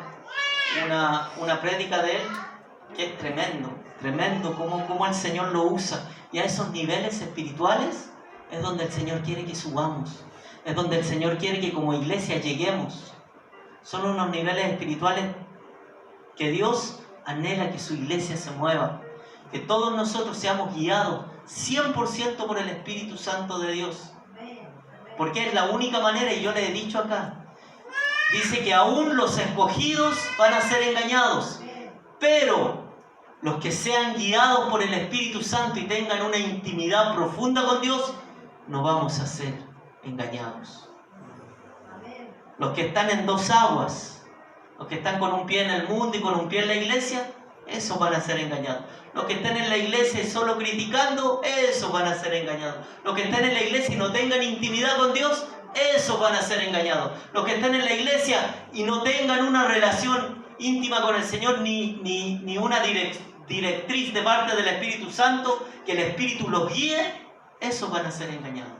una prédica de él, que es tremendo cómo el Señor lo usa. Y a esos niveles espirituales es donde el Señor quiere que subamos, es donde el Señor quiere que como iglesia lleguemos. Son unos niveles espirituales que Dios anhela que su iglesia se mueva, que todos nosotros seamos guiados 100% por el Espíritu Santo de Dios, porque es la única manera. Y yo le he dicho acá, dice que aún los escogidos van a ser engañados, pero los que sean guiados por el Espíritu Santo y tengan una intimidad profunda con Dios, no vamos a ser engañados. Los que están en dos aguas, los que están con un pie en el mundo y con un pie en la iglesia, esos van a ser engañados. Los que estén en la iglesia y solo criticando, esos van a ser engañados. Los que estén en la iglesia y no tengan intimidad con Dios, esos van a ser engañados. Los que estén en la iglesia y no tengan una relación íntima con el Señor, ni una directriz de parte del Espíritu Santo, que el Espíritu los guíe, esos van a ser engañados.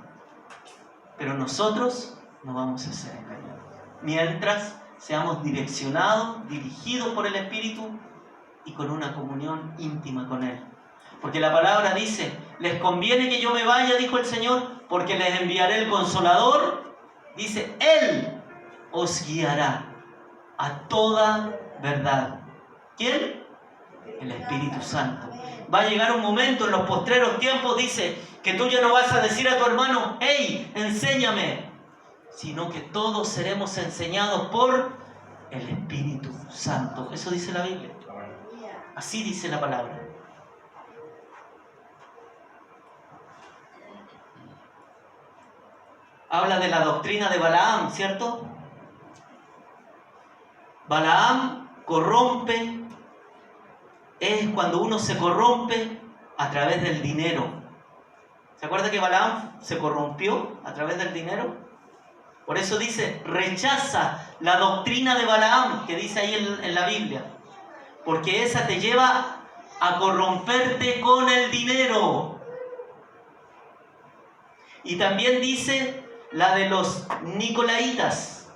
Pero nosotros no vamos a ser engañados. Mientras seamos direccionados, dirigidos por el Espíritu y con una comunión íntima con Él. Porque la palabra dice, les conviene que yo me vaya, dijo el Señor, porque les enviaré el Consolador. Dice, Él os guiará a toda verdad. ¿Quién? El Espíritu Santo. Va a llegar un momento en los postreros tiempos, dice, que tú ya no vas a decir a tu hermano, hey, enséñame, sino que todos seremos enseñados por el Espíritu Santo. Eso dice la Biblia. Así dice la palabra. Habla de la doctrina de Balaam, ¿cierto? Balaam corrompe, es cuando uno se corrompe a través del dinero. ¿Se acuerda que Balaam se corrompió a través del dinero? Por eso dice, rechaza la doctrina de Balaam, que dice ahí en la Biblia. Porque esa te lleva a corromperte con el dinero. Y también dice la de los Nicolaitas.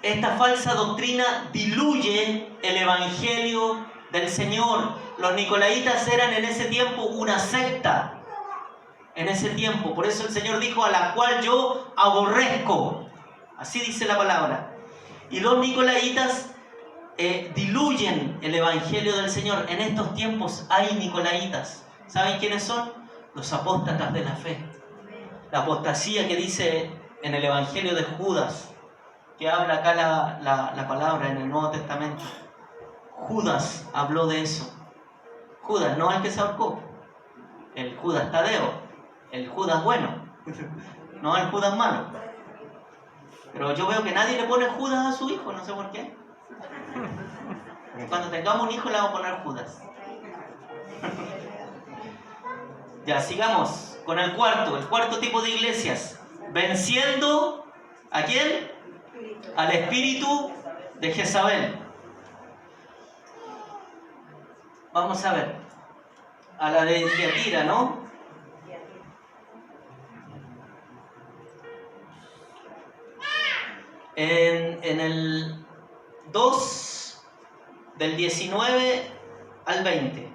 Esta falsa doctrina diluye el Evangelio del Señor. Los Nicolaitas eran en ese tiempo una secta. En ese tiempo. Por eso el Señor dijo, a la cual yo aborrezco. Así dice la palabra. Y los Nicolaitas diluyen el Evangelio del Señor. En estos tiempos hay Nicolaitas. ¿Saben quiénes son? Los apóstatas de la fe. La apostasía que dice en el Evangelio de Judas, que habla acá la palabra en el Nuevo Testamento. Judas habló de eso. Judas, no el que se ahorcó. El Judas Tadeo. El Judas bueno. No el Judas malo. Pero yo veo que nadie le pone Judas a su hijo, no sé por qué. Cuando tengamos un hijo le vamos a poner Judas. Ya, sigamos con el cuarto tipo de iglesias. Venciendo, ¿a quién? Al espíritu de Jezabel. Vamos a ver. A la de Tiatira, ¿no? En el 2, del 19 al 20.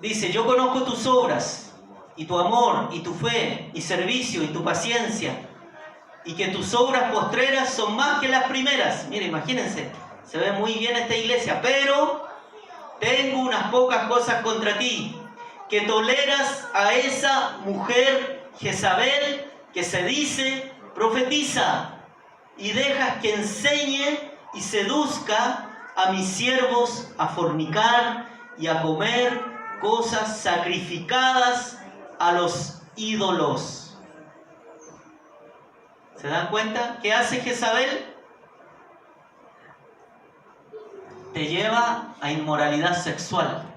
Dice, yo conozco tus obras, y tu amor, y tu fe, y servicio, y tu paciencia, y que tus obras postreras son más que las primeras. Mira, imagínense, se ve muy bien esta iglesia, pero tengo unas pocas cosas contra ti, que toleras a esa mujer Jezabel, que se dice, profetiza, y dejas que enseñe y seduzca a mis siervos a fornicar y a comer cosas sacrificadas a los ídolos. ¿Se dan cuenta? ¿Qué hace Jezabel? Te lleva a inmoralidad sexual.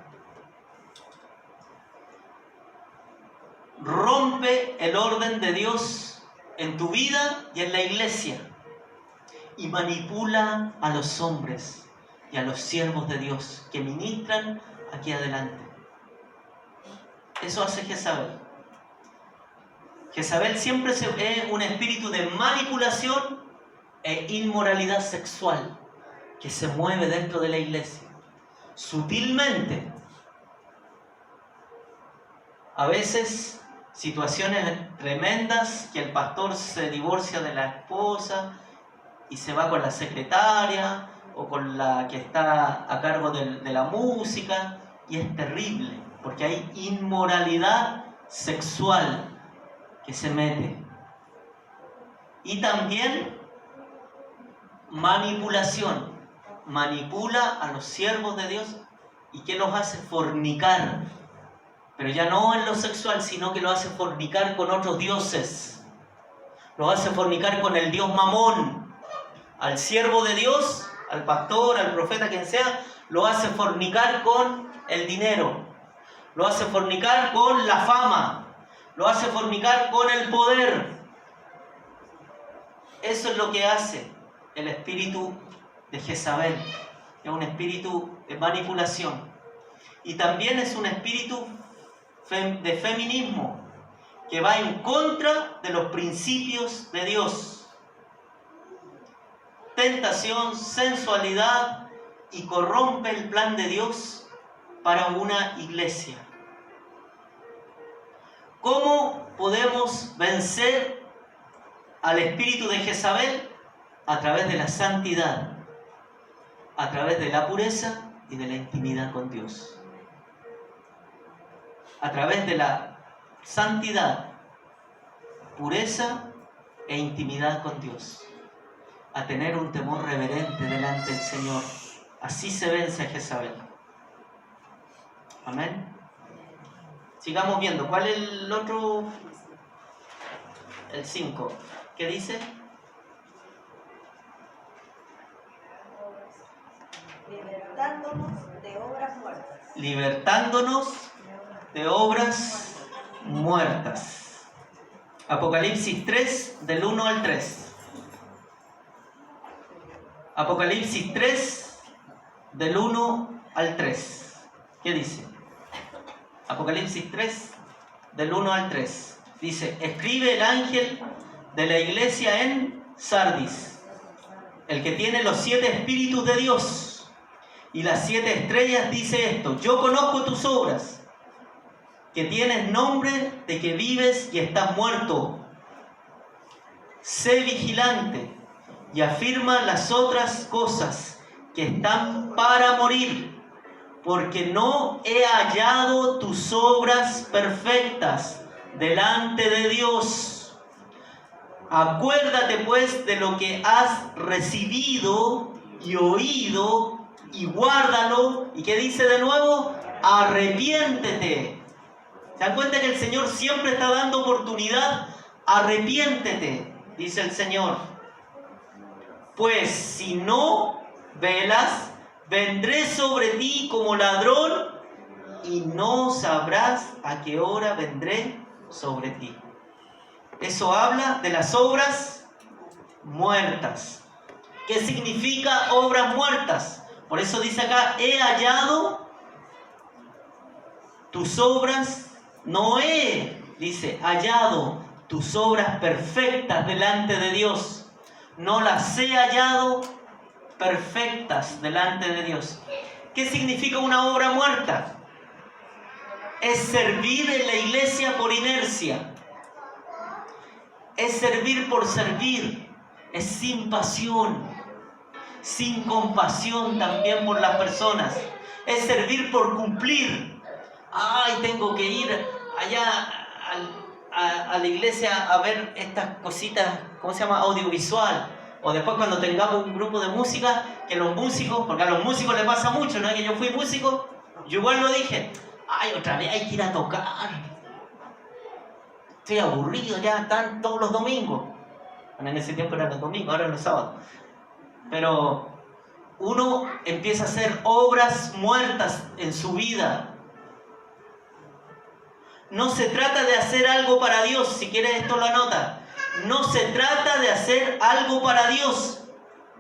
Rompe el orden de Dios en tu vida y en la iglesia y manipula a los hombres y a los siervos de Dios que ministran aquí adelante. Eso hace Jezabel. Jezabel siempre es un espíritu de manipulación e inmoralidad sexual que se mueve dentro de la iglesia sutilmente. A veces situaciones tremendas, que el pastor se divorcia de la esposa y se va con la secretaria o con la que está a cargo de la música, y es terrible porque hay inmoralidad sexual que se mete. Y también manipulación. Manipula a los siervos de Dios. ¿Y qué los hace? Fornicar. Pero ya no en lo sexual, sino que lo hace fornicar con otros dioses. Lo hace fornicar con el dios Mamón. Al siervo de Dios, al pastor, al profeta, quien sea, lo hace fornicar con el dinero. Lo hace fornicar con la fama. Lo hace fornicar con el poder. Eso es lo que hace el espíritu de Jezabel. Es un espíritu de manipulación. Y también es un espíritu de feminismo que va en contra de los principios de Dios. Tentación, sensualidad, y corrompe el plan de Dios para una iglesia. ¿Cómo podemos vencer al espíritu de Jezabel? A través de la santidad, a través de la pureza y de la intimidad con Dios. A través de la santidad, pureza e intimidad con Dios. A tener un temor reverente delante del Señor. Así se vence a Jezabel. Amén. Sigamos viendo. ¿Cuál es el otro? El 5. ¿Qué dice? Libertándonos de obras muertas. Libertándonos de obras muertas. Apocalipsis 3, del 1 al 3. Apocalipsis 3, del 1 al 3. ¿Qué dice? Apocalipsis 3, del 1 al 3. Dice: escribe el ángel de la iglesia en Sardis, el que tiene los 7 espíritus de Dios y las 7 estrellas, dice esto: yo conozco tus obras, que tienes nombre de que vives y estás muerto. Sé vigilante y afirma las otras cosas que están para morir, porque no he hallado tus obras perfectas delante de Dios. Acuérdate pues de lo que has recibido y oído, y guárdalo. ¿Y qué dice de nuevo? Arrepiéntete. ¿Se dan cuenta que el Señor siempre está dando oportunidad? Arrepiéntete, dice el Señor. Pues si no velas, vendré sobre ti como ladrón y no sabrás a qué hora vendré sobre ti. Eso habla de las obras muertas. ¿Qué significa obras muertas? Por eso dice acá: he hallado tus obras, no he, dice, hallado tus obras perfectas delante de Dios. No las he hallado perfectas delante de Dios. ¿Qué significa una obra muerta? Es servir en la iglesia por inercia. Es servir por servir. Es sin pasión, sin compasión también por las personas. Es servir por cumplir. Ay, tengo que ir allá a la iglesia a ver estas cositas, ¿cómo se llama? Audiovisual. O después cuando tengamos un grupo de música, que los músicos, porque a los músicos les pasa mucho, ¿no? Que yo fui músico, yo igual lo dije: ay, otra vez hay que ir a tocar. Estoy aburrido, ya están todos los domingos. Bueno, en ese tiempo eran los domingos, ahora los sábados. Pero uno empieza a hacer obras muertas en su vida. No se trata de hacer algo para Dios, si quieres esto lo anota. No se trata de hacer algo para Dios,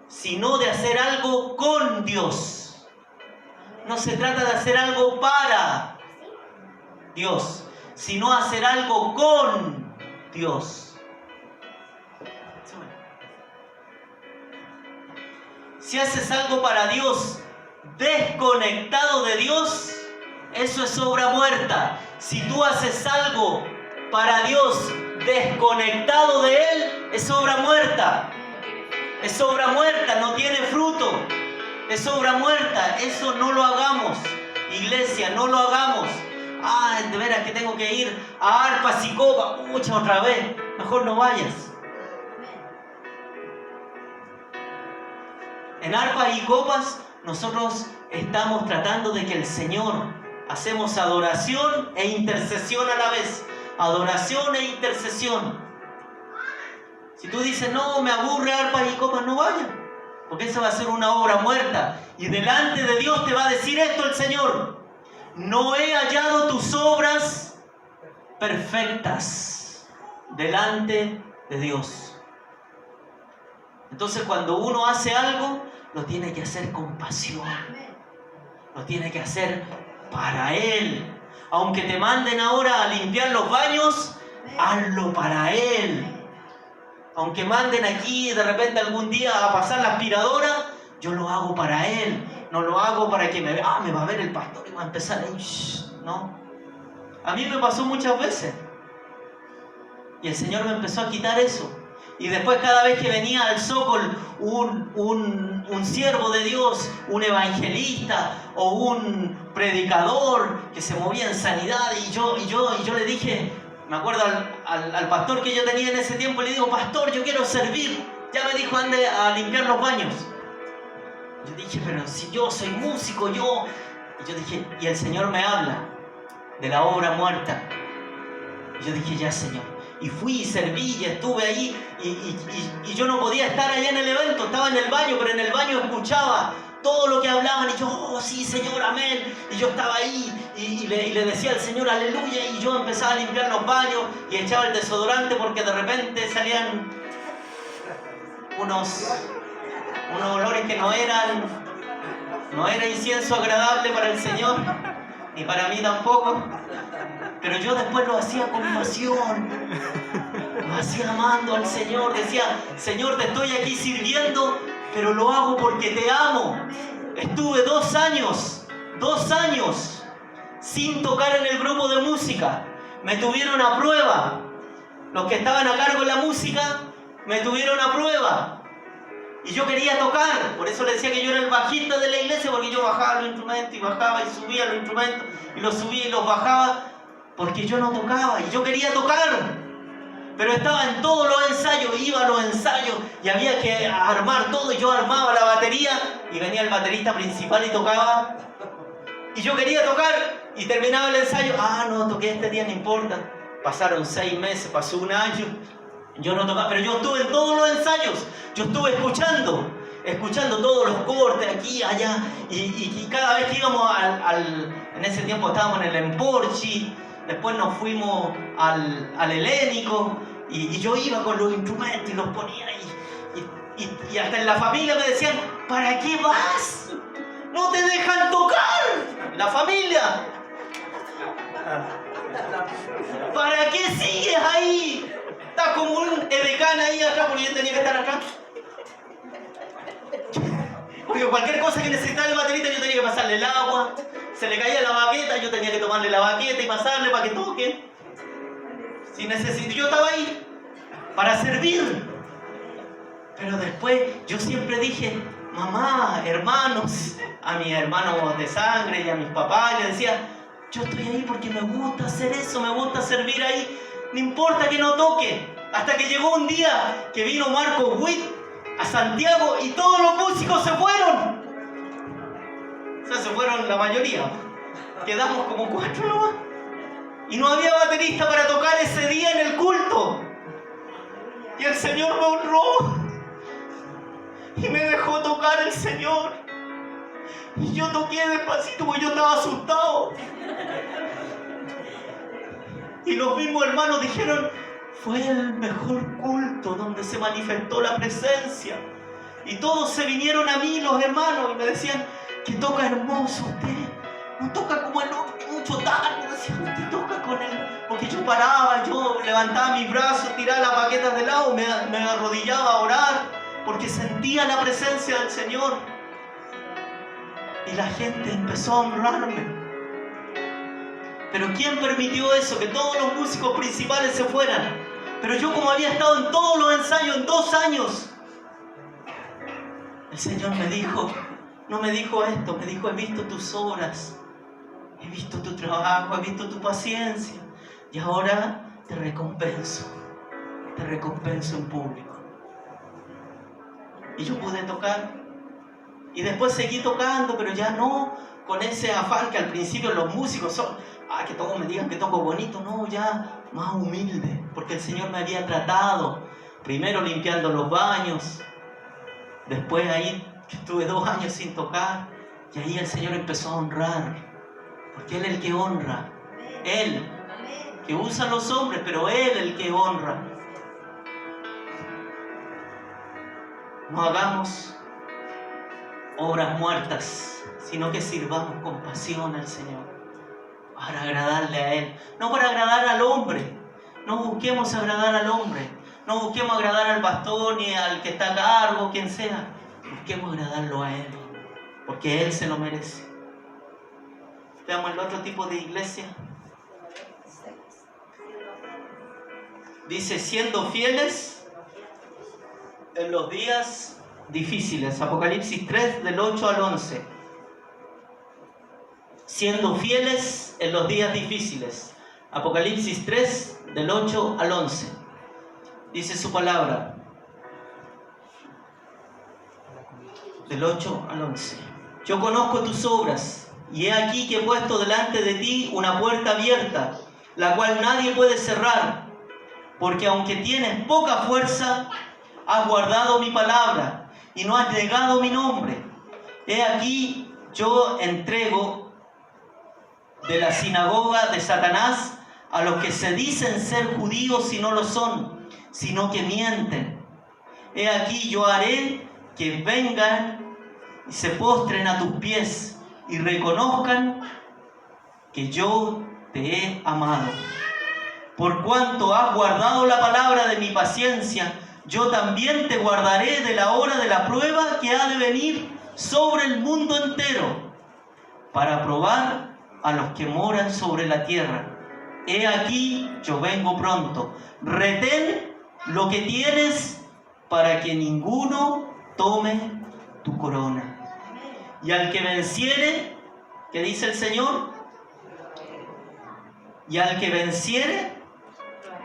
sino de hacer algo con Dios. No se trata de hacer algo para Dios, sino hacer algo con Dios. Si haces algo para Dios desconectado de Dios, eso es obra muerta. Si tú haces algo para Dios desconectado de Él, es obra muerta. Es obra muerta, no tiene fruto. Es obra muerta. Eso no lo hagamos, iglesia, no lo hagamos. Ah, de veras que tengo que ir a arpas y copa. Mucha otra vez. Mejor no vayas. En arpas y copas nosotros estamos tratando de que el Señor, hacemos adoración e intercesión a la vez. Adoración e intercesión. Si tú dices, no, me aburre arpas y copas, no vayas. Porque esa va a ser una obra muerta. Y delante de Dios te va a decir esto el Señor. No he hallado tus obras perfectas delante de Dios. Entonces cuando uno hace algo, lo tiene que hacer con pasión. Lo tiene que hacer para Él. Aunque te manden ahora a limpiar los baños, hazlo para Él. Aunque manden aquí de repente algún día a pasar la aspiradora, yo lo hago para Él. No lo hago para que me vea, me va a ver el pastor y va a empezar ahí. No. A mí me pasó muchas veces. Y el Señor me empezó a quitar eso. Y después cada vez que venía al Zócol un siervo de Dios, un evangelista o un predicador que se movía en sanidad, y yo le dije, me acuerdo al pastor que yo tenía en ese tiempo, le digo, pastor, yo quiero servir. Ya me dijo, ande a limpiar los baños. Yo dije, pero si yo soy músico, yo... Y yo dije, y el Señor me habla de la obra muerta. Y yo dije, ya, Señor. Y fui y serví y estuve ahí y yo no podía estar allá en el evento, estaba en el baño, pero en el baño escuchaba todo lo que hablaban y yo, oh sí, Señor, amén. Y yo estaba ahí y le decía al Señor, aleluya, y yo empezaba a limpiar los baños y echaba el desodorante porque de repente salían unos olores que no era incienso agradable para el Señor, ni para mí tampoco. Pero yo después lo hacía con pasión, lo hacía amando al Señor. Decía, Señor, te estoy aquí sirviendo, pero lo hago porque te amo. Estuve 2 años sin tocar en el grupo de música. Me tuvieron a prueba. Los que estaban a cargo de la música me tuvieron a prueba. Y yo quería tocar, por eso le decía que yo era el bajista de la iglesia, porque yo bajaba los instrumentos y bajaba y subía los instrumentos y los subía y los bajaba. Porque yo no tocaba y yo quería tocar, pero estaba en todos los ensayos, iba a los ensayos y había que armar todo y yo armaba la batería y venía el baterista principal y tocaba y yo quería tocar y terminaba el ensayo, no toqué este día, no importa. Pasaron 6 meses, pasó 1 año, yo no tocaba, pero yo estuve en todos los ensayos, yo estuve escuchando todos los cortes aquí, allá y cada vez que íbamos en ese tiempo estábamos en el Emporchi. Después nos fuimos al Helénico y yo iba con los instrumentos y los ponía y hasta en la familia me decían, ¿para qué vas? ¡No te dejan tocar! La familia. ¿Para qué sigues ahí? Estás como un edecán ahí atrás porque yo tenía que estar acá. Porque cualquier cosa que necesitaba el baterista yo tenía que pasarle el agua. Se le caía la baqueta, yo tenía que tomarle la baqueta y pasarle para que toque. Si necesito, yo estaba ahí para servir. Pero después yo siempre dije, mamá, hermanos, a mis hermanos de sangre y a mis papás, les decía, yo estoy ahí porque me gusta hacer eso, me gusta servir ahí. No importa que no toque. Hasta que llegó un día que vino Marco Witt a Santiago y todos los músicos se fueron. O sea, se fueron la mayoría. Quedamos como 4 nomás. Y no había baterista para tocar ese día en el culto. Y el Señor me honró. Y me dejó tocar el Señor. Y yo toqué despacito porque yo estaba asustado. Y los mismos hermanos dijeron, fue el mejor culto donde se manifestó la presencia. Y todos se vinieron a mí, los hermanos, y me decían, que toca hermoso usted, no toca como el otro, mucho tarde, usted toca con él, porque yo paraba, yo levantaba mis brazos, tiraba las baquetas de lado, me arrodillaba a orar, porque sentía la presencia del Señor, y la gente empezó a honrarme. Pero ¿quién permitió eso? Que todos los músicos principales se fueran. Pero yo, como había estado en todos los ensayos en 2 años, el Señor me dijo, no me dijo esto, me dijo, he visto tus obras, he visto tu trabajo, he visto tu paciencia, y ahora te recompenso en público. Y yo pude tocar, Y después seguí tocando, pero ya no con ese afán que al principio los músicos son, que todos me digan que toco bonito, no, ya más humilde, porque el Señor me había tratado, primero limpiando los baños, después ahí estuve 2 años sin tocar, y ahí el Señor empezó a honrar, porque Él es el que honra, Él, que usa a los hombres, pero Él el que honra. No hagamos obras muertas, sino que sirvamos con pasión al Señor, para agradarle a Él, no para agradar al hombre. No busquemos agradar al hombre, no busquemos agradar al pastor ni al que está a cargo, quien sea. Busquemos agradarlo a Él, porque Él se lo merece. Veamos el otro tipo de iglesia. Dice, siendo fieles en los días difíciles. Apocalipsis 3, del 8 al 11. Siendo fieles en los días difíciles. Apocalipsis 3, del 8 al 11. Dice su palabra. Del 8 al 11. Yo conozco tus obras, y he aquí que he puesto delante de ti una puerta abierta, la cual nadie puede cerrar, porque aunque tienes poca fuerza, has guardado mi palabra, y no has negado mi nombre. He aquí, yo entrego de la sinagoga de Satanás a los que se dicen ser judíos y no lo son, sino que mienten. He aquí, yo haré que vengan y se postren a tus pies y reconozcan que yo te he amado. Por cuanto has guardado la palabra de mi paciencia, yo también te guardaré de la hora de la prueba que ha de venir sobre el mundo entero, para probar a los que moran sobre la tierra. He aquí, yo vengo pronto. Retén lo que tienes para que ninguno tome tu corona. Y al que venciere, ¿qué dice el Señor? Y al que venciere,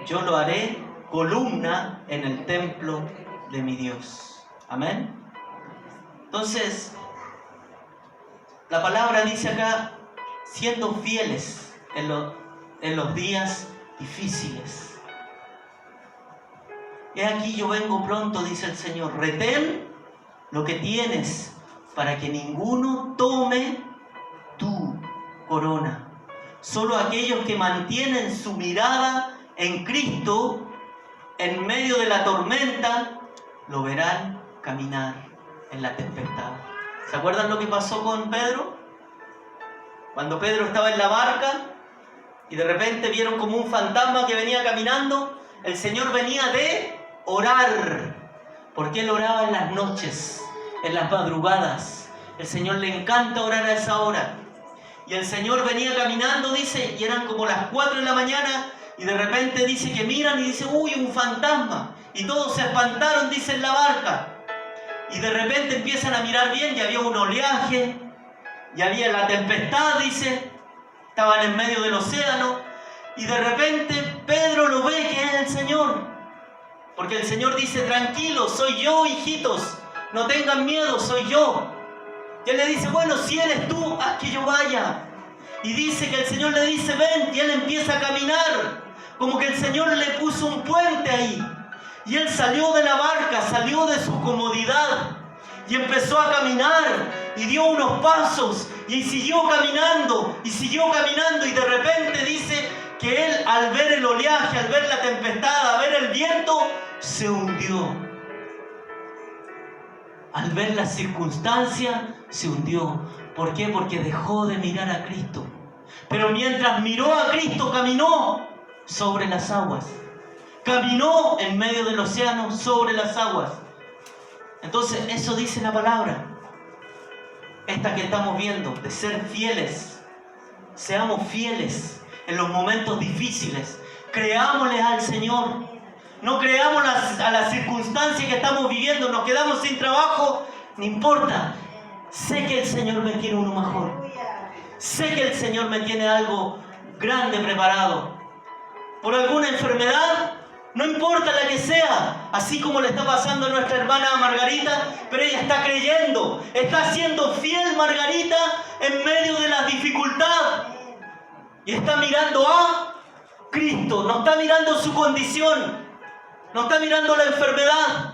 yo lo haré columna en el templo de mi Dios. Amén. Entonces, la palabra dice acá, siendo fieles en los días difíciles. He aquí, yo vengo pronto, dice el Señor. Retén lo que tienes para que ninguno tome tu corona. Solo aquellos que mantienen su mirada en Cristo, en medio de la tormenta, lo verán caminar en la tempestad. ¿Se acuerdan lo que pasó con Pedro? Cuando Pedro estaba en la barca y de repente vieron como un fantasma que venía caminando. El Señor venía de orar, porque Él oraba en las noches, en las madrugadas. El Señor le encanta orar a esa hora. Y el Señor venía caminando, dice, y eran como las 4 de la mañana, y de repente dice que miran y dice, uy, un fantasma. Y todos se espantaron, dice, en la barca. Y de repente empiezan a mirar bien, y había un oleaje, y había la tempestad, dice, estaban en medio del océano, y de repente Pedro lo ve que es el Señor. Porque el Señor dice, tranquilo, soy yo, hijitos, no tengan miedo, soy yo. Y él le dice, bueno, si eres tú, haz que yo vaya. Y dice que el Señor le dice, ven, y él empieza a caminar, como que el Señor le puso un puente ahí. Y él salió de la barca, salió de su comodidad, y empezó a caminar, y dio unos pasos, y siguió caminando, y de repente dice que él, al ver el oleaje, al ver la tempestad, al ver el viento, se hundió. Al ver la circunstancia, se hundió. ¿Por qué? Porque dejó de mirar a Cristo. Pero mientras miró a Cristo, caminó sobre las aguas. Caminó en medio del océano sobre las aguas. Entonces, eso dice la palabra. Esta que estamos viendo, de ser fieles. Seamos fieles en los momentos difíciles. Creámosles al Señor. No creamos a las circunstancias que estamos viviendo. Nos quedamos sin trabajo. No importa. Sé que el Señor me tiene uno mejor. Sé que el Señor me tiene algo grande preparado. Por alguna enfermedad, No importa la que sea, así como le está pasando a nuestra hermana Margarita, pero ella está creyendo, está siendo fiel Margarita en medio de la dificultad. Y está mirando a Cristo, no está mirando su condición, no está mirando la enfermedad.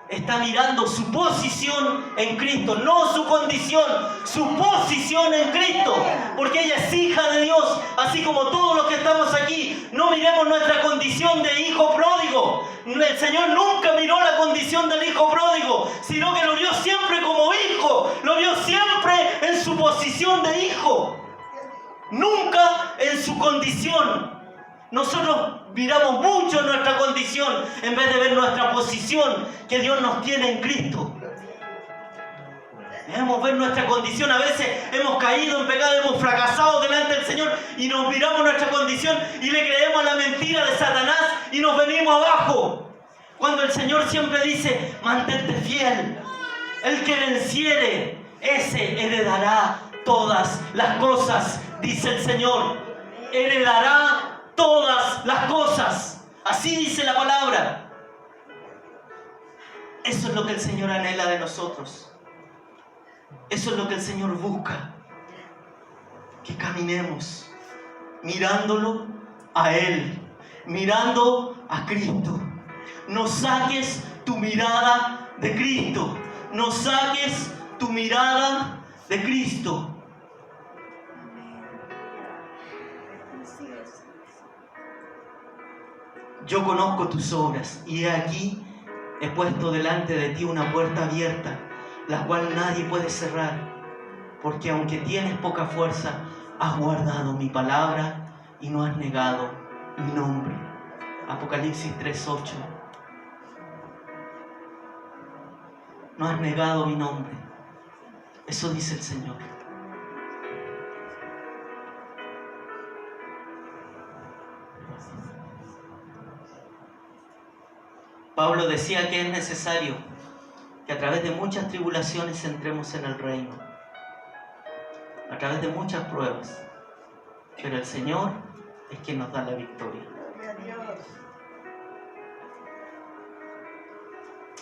Está mirando su posición en Cristo, no su condición, su posición en Cristo. Porque ella es hija de Dios, así como todos los que estamos aquí. No miremos nuestra condición de hijo pródigo. El Señor nunca miró la condición del hijo pródigo, sino que lo vio siempre como hijo, lo vio siempre en su posición de hijo, nunca en su condición. Nosotros miramos mucho nuestra condición en vez de ver nuestra posición que Dios nos tiene en Cristo. Debemos ver nuestra condición. A veces hemos caído en pecado, hemos fracasado delante del Señor y nos miramos nuestra condición y le creemos a la mentira de Satanás y nos venimos abajo. Cuando el Señor siempre dice, mantente fiel. El que venciere, ese heredará todas las cosas, dice el Señor. Heredará todas las cosas. Así dice la palabra. Eso es lo que el Señor anhela de nosotros. Eso es lo que el Señor busca. Que caminemos mirándolo a Él, mirando a Cristo. No saques tu mirada de Cristo. No saques tu mirada de Cristo. Yo conozco tus obras, y he aquí he puesto delante de ti una puerta abierta, la cual nadie puede cerrar, porque aunque tienes poca fuerza, has guardado mi palabra y no has negado mi nombre. Apocalipsis 3:8. No has negado mi nombre. Eso dice el Señor. Pablo decía que es necesario que a través de muchas tribulaciones entremos en el reino, a través de muchas pruebas, pero el Señor es quien nos da la victoria.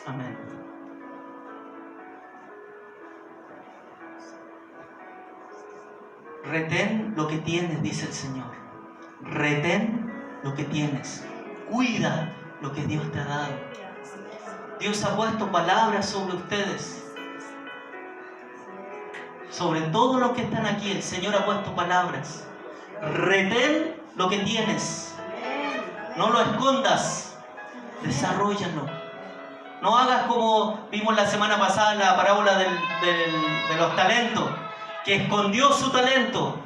Amén. Retén lo que tienes, dice el Señor. Retén lo que tienes. Cuida lo que Dios te ha dado. Dios ha puesto palabras sobre ustedes. Sobre todos los que están aquí, el Señor ha puesto palabras. Retén lo que tienes. No lo escondas. Desarróllalo. No hagas como vimos la semana pasada en la parábola de los talentos, que escondió su talento.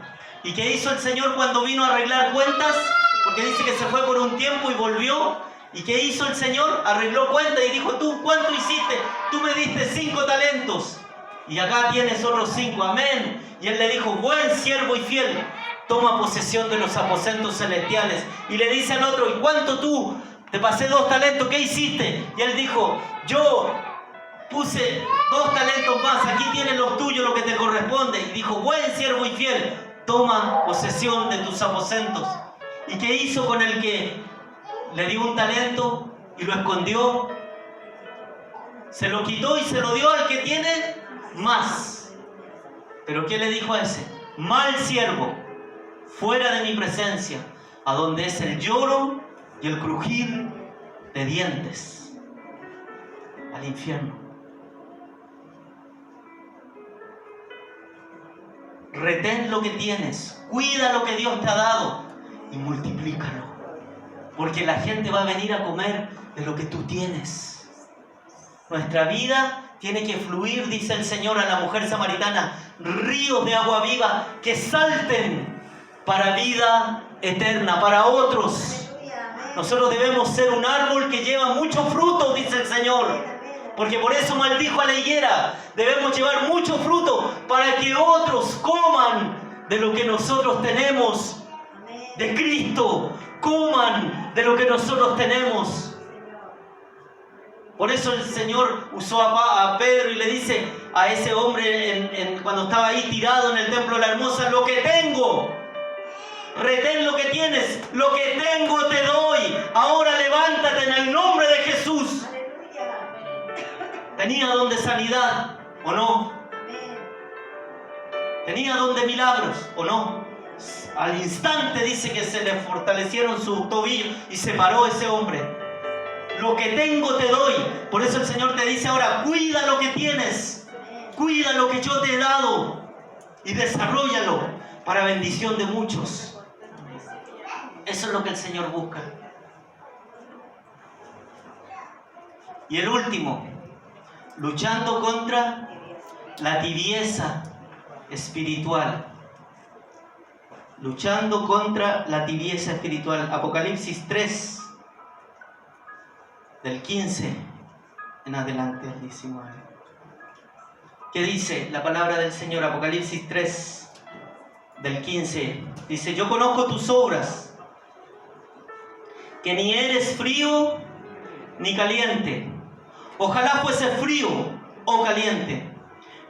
¿Y qué hizo el Señor cuando vino a arreglar cuentas? Porque dice que se fue por un tiempo y volvió. ¿Y qué hizo el Señor? Arregló cuentas y dijo, ¿tú cuánto hiciste? Tú me diste 5 talentos. Y acá tienes otros 5. Amén. Y él le dijo, buen siervo y fiel, toma posesión de los aposentos celestiales. Y le dice al otro, ¿y cuánto tú? Te pasé 2 talentos, ¿qué hiciste? Y él dijo, yo puse 2 talentos más, aquí tienes los tuyos, lo que te corresponde. Y dijo, buen siervo y fiel, toma posesión de tus aposentos. ¿Y qué hizo con el que le dio un talento y lo escondió? Se lo quitó y se lo dio al que tiene más. ¿Pero qué le dijo a ese? Mal siervo, fuera de mi presencia, a donde es el lloro y el crujir de dientes, al infierno. Retén lo que tienes, cuida lo que Dios te ha dado y multiplícalo. Porque la gente va a venir a comer de lo que tú tienes. Nuestra vida tiene que fluir, dice el Señor a la mujer samaritana, ríos de agua viva que salten para vida eterna, para otros. Nosotros debemos ser un árbol que lleva mucho fruto, dice el Señor. Porque por eso maldijo a la higuera. Debemos llevar mucho fruto para que otros coman de lo que nosotros tenemos de Cristo. Coman de lo que nosotros tenemos. Por eso el Señor usó a Pedro y le dice a ese hombre cuando estaba ahí tirado en el templo de la Hermosa, lo que tengo retén lo que tienes, lo que tengo te doy. Ahora levántate en el nombre de Jesús. ¿Tenía don de sanidad o no? ¿Tenía don de milagros o no? Al instante dice que se le fortalecieron sus tobillos y se paró ese hombre. Lo que tengo te doy. Por eso el Señor te dice ahora, cuida lo que tienes. Cuida lo que yo te he dado. Y desarróllalo para bendición de muchos. Eso es lo que el Señor busca. Y el último, luchando contra la tibieza espiritual. Luchando contra la tibieza espiritual. Apocalipsis 3, del 15 en adelante al 19. ¿Qué dice la palabra del Señor? Apocalipsis 3, del 15. Dice, yo conozco tus obras, que ni eres frío ni caliente. Ojalá fuese frío o caliente.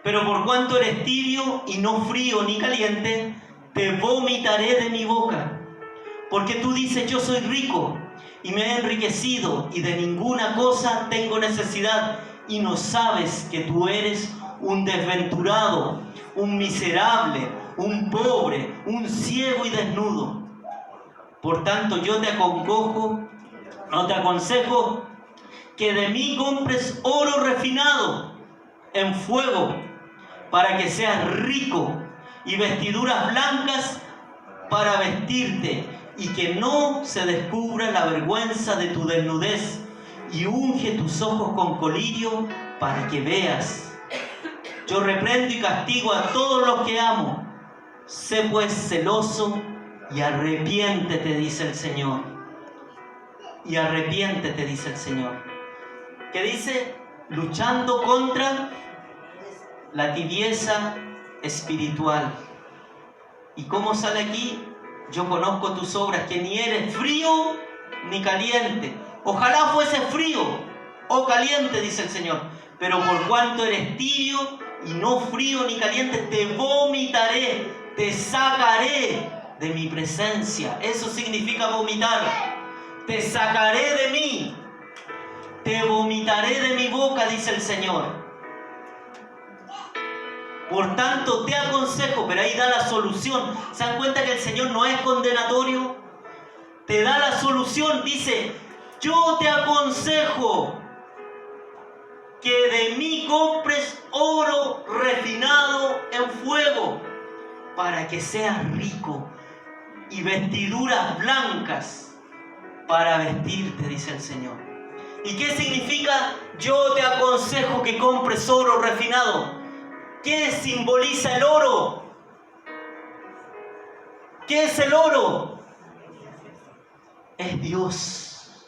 Pero por cuanto eres tibio y no frío ni caliente, te vomitaré de mi boca. Porque tú dices, yo soy rico y me he enriquecido y de ninguna cosa tengo necesidad, y no sabes que tú eres un desventurado, un miserable, un pobre, un ciego y desnudo. Por tanto, yo te aconsejo que de mí compres oro refinado en fuego, para que seas rico, y vestiduras blancas para vestirte, y que no se descubra la vergüenza de tu desnudez, y unge tus ojos con colirio para que veas. Yo reprendo y castigo a todos los que amo. Sé pues celoso y arrepiéntete, dice el Señor. Y arrepiéntete, dice el Señor. ¿Qué dice? Luchando contra la tibieza espiritual. ¿Y cómo sale aquí? Yo conozco tus obras, que ni eres frío ni caliente. Ojalá fuese frío o caliente, dice el Señor. Pero por cuanto eres tibio y no frío ni caliente, te vomitaré, te sacaré de mi presencia. Eso significa vomitar. Te sacaré de mí, te vomitaré de mi boca, dice el Señor. Por tanto, te aconsejo, pero ahí da la solución. ¿Se dan cuenta que el Señor no es condenatorio? Te da la solución, dice, yo te aconsejo que de mí compres oro refinado en fuego, para que seas rico, y vestiduras blancas para vestirte, dice el Señor. ¿Y qué significa? Yo te aconsejo que compres oro refinado. ¿Qué simboliza el oro? ¿Qué es el oro? Es Dios.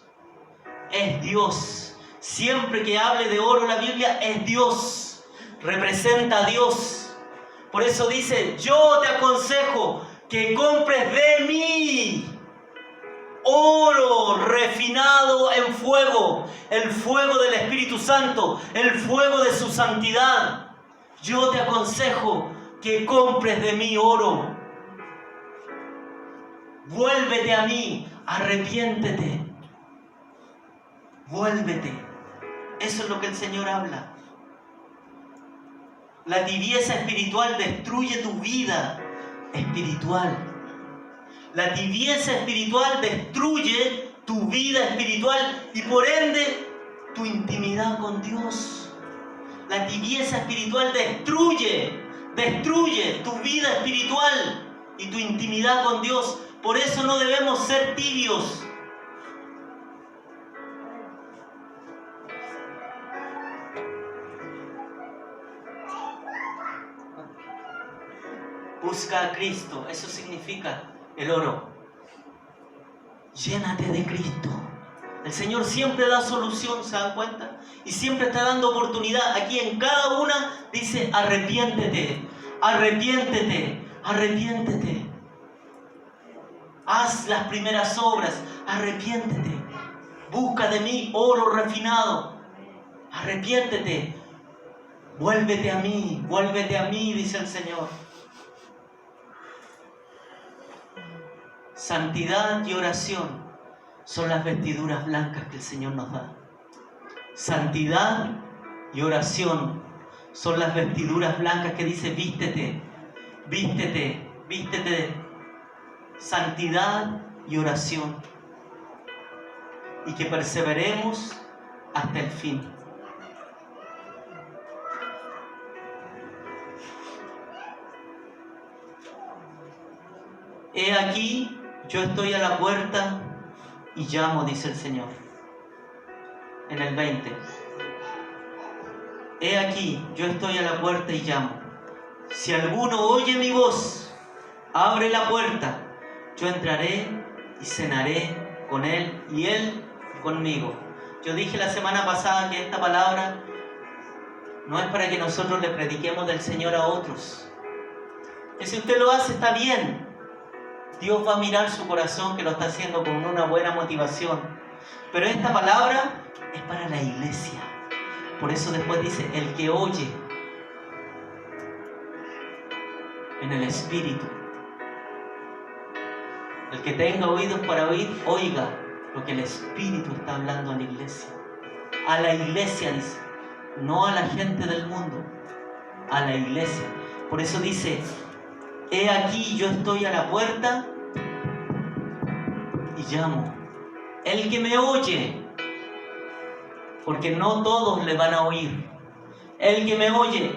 Es Dios. Siempre que hable de oro la Biblia, es Dios. Representa a Dios. Por eso dice, yo te aconsejo que compres de mí oro refinado en fuego. El fuego del Espíritu Santo. El fuego de su santidad. Yo te aconsejo que compres de mí oro. Vuélvete a mí, arrepiéntete. Vuélvete. Eso es lo que el Señor habla. La tibieza espiritual destruye tu vida espiritual. La tibieza espiritual destruye tu vida espiritual y por ende tu intimidad con Dios. La tibieza espiritual destruye tu vida espiritual y tu intimidad con Dios. Por eso no debemos ser tibios. Busca a Cristo, eso significa el oro. Llénate de Cristo. El Señor siempre da solución, ¿se dan cuenta? Y siempre está dando oportunidad. Aquí en cada una dice, arrepiéntete, arrepiéntete, arrepiéntete. Haz las primeras obras, arrepiéntete. Busca de mí oro refinado. Arrepiéntete. Vuélvete a mí, dice el Señor. Santidad y oración son las vestiduras blancas que el Señor nos da. Santidad y oración son las vestiduras blancas que dice: vístete, vístete, vístete. Santidad y oración. Y que perseveremos hasta el fin. He aquí, yo estoy a la puerta y llamo, dice el Señor. En el 20. He aquí, yo estoy a la puerta y llamo. Si alguno oye mi voz, abre la puerta, yo entraré y cenaré con él y él conmigo. Yo dije la semana pasada que esta palabra no es para que nosotros le prediquemos del Señor a otros. Que si usted lo hace está bien. Dios va a mirar su corazón que lo está haciendo con una buena motivación. Pero esta palabra es para la iglesia. Por eso después dice: el que oye en el Espíritu. El que tenga oídos para oír, oiga lo que el Espíritu está hablando a la iglesia. A la iglesia dice, no a la gente del mundo, a la iglesia. Por eso dice: he aquí, yo estoy a la puerta y llamo. El que me oye, porque no todos le van a oír. El que me oye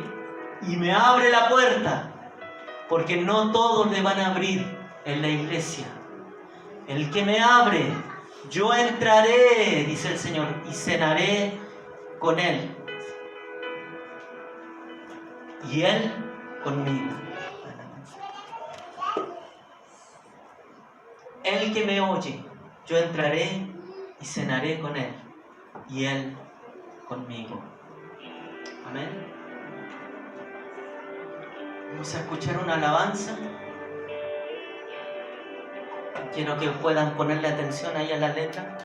y me abre la puerta, porque no todos le van a abrir en la iglesia. El que me abre, yo entraré, dice el Señor, y cenaré con él. Y él conmigo. El que me oye, yo entraré y cenaré con él, y él conmigo. Amén. Vamos a escuchar una alabanza. Quiero que puedan ponerle atención ahí a la letra.